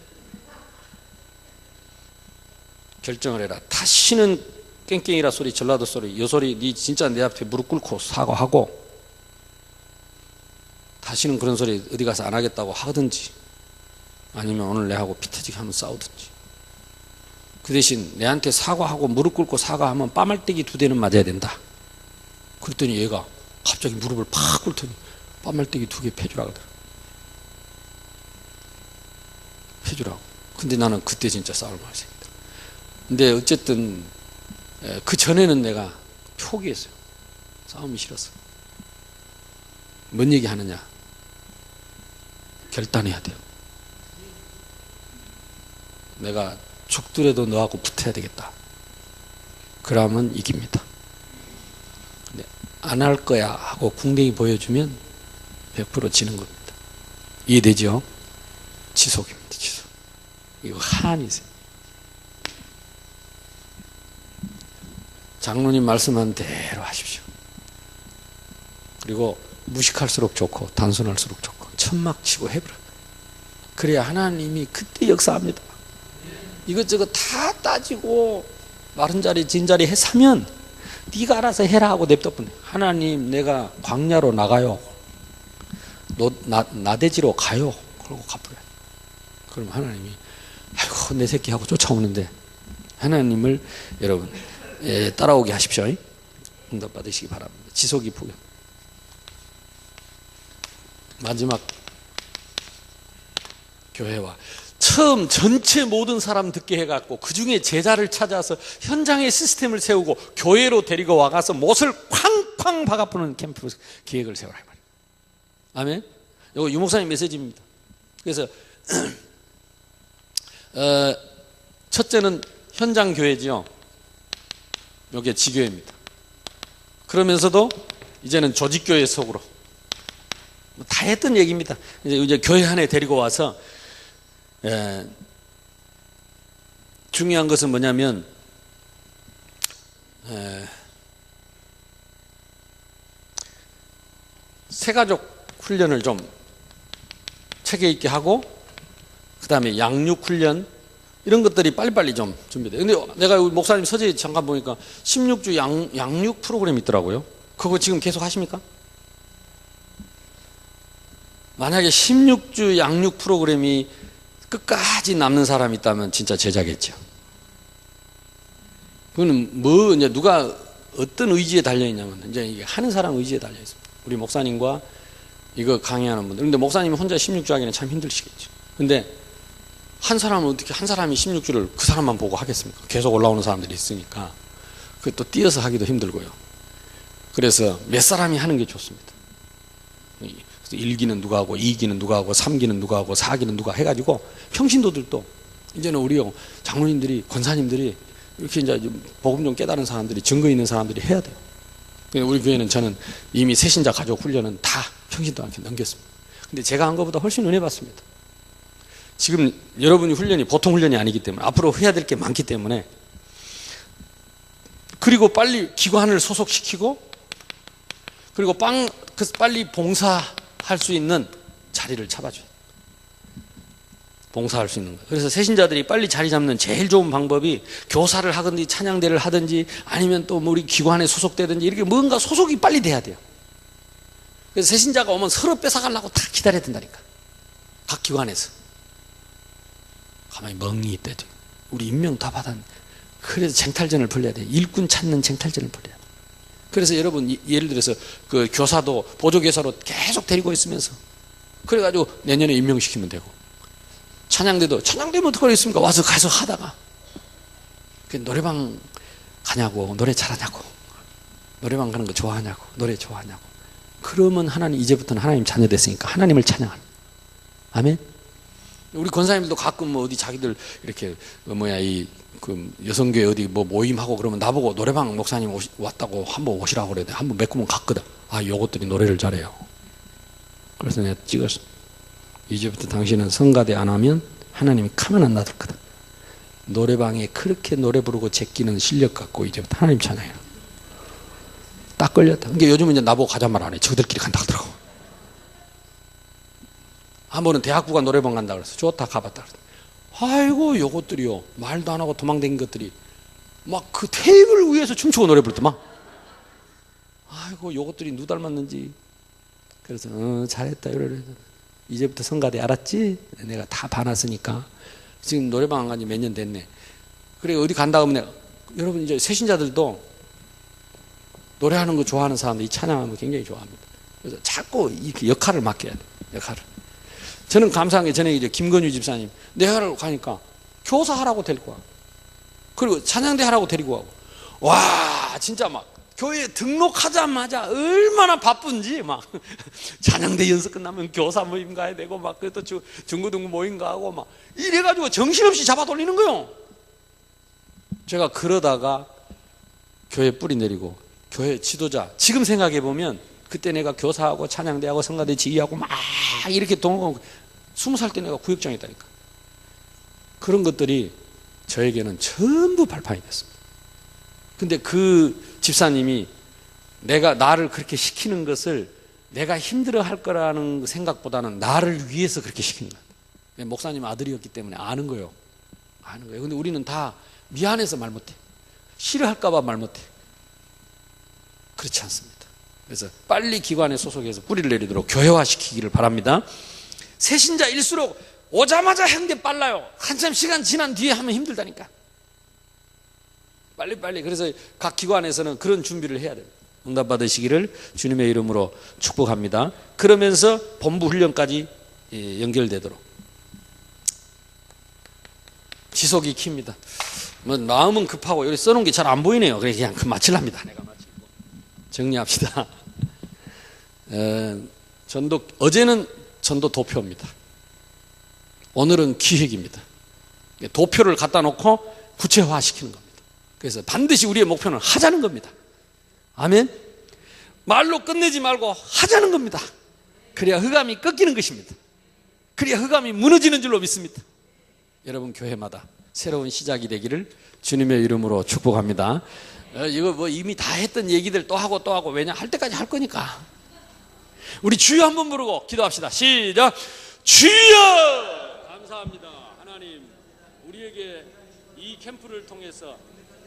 Speaker 9: 결정을 해라. 다시는 깽깽이라 소리, 전라도 소리, 요 소리 네 진짜 내 앞에 무릎 꿇고 사과하고 다시는 그런 소리 어디 가서 안 하겠다고 하든지 아니면 오늘 내하고 피 터지게 하면 싸우든지. 그 대신 내한테 사과하고 무릎 꿇고 사과하면 빠말떼기 2대는 맞아야 된다. 그랬더니 얘가 갑자기 무릎을 팍 꿇더니 빠말떼기 2개 패주라 그러더라. 패주라고. 근데 나는 그때 진짜 싸울 맛이 생겼다. 근데 어쨌든 그 전에는 내가 포기했어요. 싸움이 싫었어. 뭔 얘기 하느냐? 결단해야 돼요. 내가 죽더라도 너하고 붙어야 되겠다. 그러면 이깁니다. 근데 안 할 거야 하고 궁뎅이 보여주면 100% 지는 겁니다. 이해되죠? 지속입니다. 지속. 이거 한이세요. 장로님 말씀한 대로 하십시오. 그리고 무식할수록 좋고 단순할수록 좋고 천막 치고 해버려. 그래야 하나님이 그때 역사합니다. 이것저것 다 따지고 마른 자리 진 자리 해 사면 네가 알아서 해라 하고 냅둬버려. 하나님 내가 광야로 나가요. 나대지로 가요. 그러고 가버려요. 그럼 하나님이 아이고 내 새끼 하고 쫓아오는데 하나님을 여러분 따라오게 하십시오. 응답 받으시기 바랍니다. 지속이 포기. 마지막 교회와 처음 전체 모든 사람 듣게 해갖고 그 중에 제자를 찾아서 현장에 시스템을 세우고 교회로 데리고 와가서 못을 쾅쾅 박아푸는 캠프 계획을 세우라 이 말이에요. 아멘. 이거 유목사님 메시지입니다. 그래서 첫째는 현장 교회지요. 이게 지교회입니다. 그러면서도 이제는 조직교회 속으로 다 했던 얘기입니다. 이제 교회 안에 데리고 와서 중요한 것은 뭐냐면 새가족 훈련을 좀 체계 있게 하고 그 다음에 양육 훈련 이런 것들이 빨리빨리 좀 준비돼요. 근데 내가 목사님 서재 잠깐 보니까 16주 양육 프로그램이 있더라고요. 그거 지금 계속 하십니까? 만약에 16주 양육 프로그램이 끝까지 남는 사람이 있다면 진짜 제자겠죠. 그거는 뭐 이제 누가 어떤 의지에 달려 있냐면 이제 이게 하는 사람 의지에 달려 있습니다. 우리 목사님과 이거 강의하는 분들. 근데 목사님이 혼자 16주 하기는 참 힘드시겠죠. 근데 한 사람은 어떻게 한 사람이 16주를 그 사람만 보고 하겠습니까? 계속 올라오는 사람들이 있으니까. 그것도 띄어서 하기도 힘들고요. 그래서 몇 사람이 하는 게 좋습니다. 1기는 누가 하고 2기는 누가 하고 3기는 누가 하고 4기는 누가 해가지고 평신도들도 이제는 우리 장로님들이 권사님들이 이렇게 이제 복음 좀 깨달은 사람들이 증거 있는 사람들이 해야 돼요. 우리 교회는 저는 이미 새신자 가족 훈련은 다 평신도한테 넘겼습니다. 근데 제가 한 것보다 훨씬 은혜 받습니다. 지금 여러분이 훈련이 보통 훈련이 아니기 때문에 앞으로 해야 될 게 많기 때문에 그리고 빨리 기관을 소속시키고 그리고 빨리 봉사할 수 있는 자리를 잡아줘요. 봉사할 수 있는 거. 그래서 새신자들이 빨리 자리 잡는 제일 좋은 방법이 교사를 하든지 찬양대를 하든지 아니면 또 우리 기관에 소속되든지 이렇게 뭔가 소속이 빨리 돼야 돼요. 그래서 새신자가 오면 서로 뺏어가려고 다 기다려야 된다니까. 각 기관에서. 가만히 멍이 있대죠. 우리 임명 다 받았는데. 그래서 쟁탈전을 벌려야 돼. 일꾼 찾는 쟁탈전을 벌려야 돼. 그래서 여러분 예를 들어서 그 교사도 보조교사로 계속 데리고 있으면서 그래가지고 내년에 임명시키면 되고 찬양대면 어떡하겠습니까? 와서 가서 하다가 노래방 가냐고 노래 잘하냐고 노래방 가는 거 좋아하냐고 노래 좋아하냐고 그러면 하나님 이제부터는 하나님 자녀 됐으니까 하나님을 찬양하는 아멘. 우리 권사님들도 가끔 뭐 어디 자기들 이렇게 그 여성교회 어디 뭐 모임하고 그러면 나보고 노래방 목사님 왔다고 한번 오시라고 그래야 돼. 한번 몇 구멍 갔거든. 아, 요것들이 노래를 잘해요. 그래서 내가 찍었어. 이제부터 당신은 성가대 안 하면 하나님이 가만 안 놔둘 거다. 노래방에 그렇게 노래 부르고 제끼는 실력 갖고 이제부터 하나님 찬양해요. 딱 걸렸다. 그러니까 요즘은 이제 나보고 가자 말 안 해. 저들끼리 간다 하더라고.
Speaker 10: 한 번은 대학부가 노래방 간다 그래서 좋다 가봤다 그랬더니 아이고 요것들이요 말도 안 하고 도망다닌 것들이 막 그 테이블 위에서 춤추고 노래 부르더만. 아이고 요것들이 누 닮았는지. 그래서 잘했다 이러래. 이제부터 성가대 알았지? 내가 다 봐놨으니까. 지금 노래방 안 간 지 몇 년 됐네. 그래 어디 간다 하면 내가 여러분 이제 새신자들도 노래하는 거 좋아하는 사람들이 찬양하는 거 굉장히 좋아합니다. 그래서 자꾸 이렇게 역할을 맡겨야 돼. 역할을. 저는 감사한 게 전에 이제 김건유 집사님 내가를 가니까 교사하라고 데리고 와. 그리고 찬양대 하라고 데리고 가고. 와 진짜 막 교회 등록하자마자 얼마나 바쁜지 막 찬양대 연습 끝나면 교사 모임 가야 되고 막 또 중고등부 모임 가고 막 이래가지고 정신없이 잡아 돌리는 거요. 제가 그러다가 교회 뿌리 내리고 교회 지도자 지금 생각해 보면 그때 내가 교사하고 찬양대하고 성가대 지휘하고 막 이렇게 동원하고 20살 때 내가 구역장했다니까. 그런 것들이 저에게는 전부 발판이 됐습니다. 근데 그 집사님이 나를 그렇게 시키는 것을 내가 힘들어 할 거라는 생각보다는 나를 위해서 그렇게 시키는 거예요. 목사님 아들이었기 때문에 아는 거예요. 아는 거예요. 근데 우리는 다 미안해서 말 못해. 싫어할까봐 말 못해. 그렇지 않습니다. 그래서 빨리 기관에 소속해서 뿌리를 내리도록 교회화시키기를 바랍니다. 새신자일수록 오자마자 하는 게 빨라요. 한참 시간 지난 뒤에 하면 힘들다니까. 빨리. 그래서 각 기관에서는 그런 준비를 해야 돼요. 응답 받으시기를 주님의 이름으로 축복합니다. 그러면서 본부 훈련까지 연결되도록. 지속이 킵니다. 뭐 마음은 급하고 여기 써놓은 게 잘 안 보이네요. 그냥 마칠랍니다. 내가 마치고 정리합시다. 어제는 전도 도표입니다. 오늘은 기획입니다. 도표를 갖다 놓고 구체화시키는 겁니다. 그래서 반드시 우리의 목표는 하자는 겁니다. 아멘. 말로 끝내지 말고 하자는 겁니다. 그래야 흑암이 꺾이는 것입니다. 그래야 흑암이 무너지는 줄로 믿습니다. 여러분 교회마다 새로운 시작이 되기를 주님의 이름으로 축복합니다. 이거 뭐 이미 다 했던 얘기들 또 하고 왜냐 할 때까지 할 거니까. 우리 주여 한번 부르고 기도합시다. 시작. 주여 감사합니다. 하나님 우리에게 이 캠프를 통해서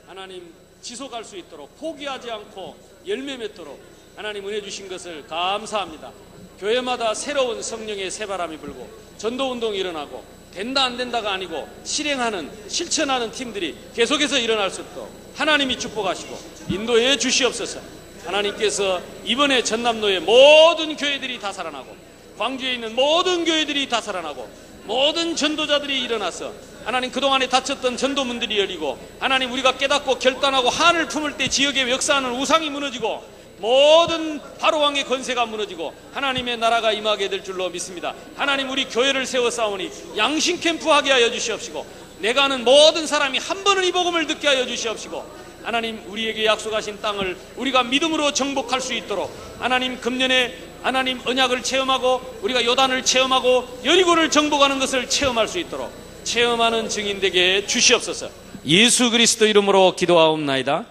Speaker 10: 하나님 지속할 수 있도록 포기하지 않고 열매 맺도록 하나님 은혜 주신 것을 감사합니다. 교회마다 새로운 성령의 새바람이 불고 전도운동이 일어나고 된다 안 된다가 아니고 실천하는 팀들이 계속해서 일어날 수 있도록 하나님이 축복하시고 인도해 주시옵소서. 하나님께서 이번에 전남도의 모든 교회들이 다 살아나고 광주에 있는 모든 교회들이 다 살아나고 모든 전도자들이 일어나서 하나님 그동안에 닫혔던 전도문들이 열리고 하나님 우리가 깨닫고 결단하고 한을 품을 때 지역에 역사하는 우상이 무너지고 모든 바로왕의 권세가 무너지고 하나님의 나라가 임하게 될 줄로 믿습니다. 하나님 우리 교회를 세워 싸우니 양심 캠프하게 하여 주시옵시고 내가 아는 모든 사람이 한 번은 이 복음을 듣게 하여 주시옵시고 하나님 우리에게 약속하신 땅을 우리가 믿음으로 정복할 수 있도록 하나님 금년에 하나님 언약을 체험하고 우리가 요단을 체험하고 여리고를 정복하는 것을 체험할 수 있도록 체험하는 증인 되게 주시옵소서. 예수 그리스도 이름으로 기도하옵나이다.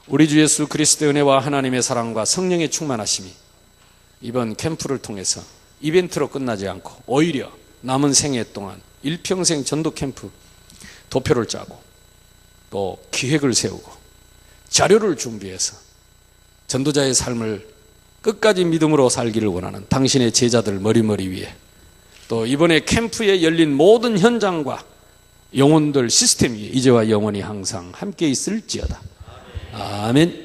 Speaker 10: 우리 주 예수 그리스도의 은혜와 하나님의 사랑과 성령의 충만하심이 이번 캠프를 통해서 이벤트로 끝나지 않고 오히려 남은 생애 동안 일평생 전도 캠프 도표를 짜고 또 기획을 세우고 자료를 준비해서 전도자의 삶을 끝까지 믿음으로 살기를 원하는 당신의 제자들 머리머리 위에 또 이번에 캠프에 열린 모든 현장과 영혼들 시스템 위에 이제와 영원히 항상 함께 있을지어다. 아멘.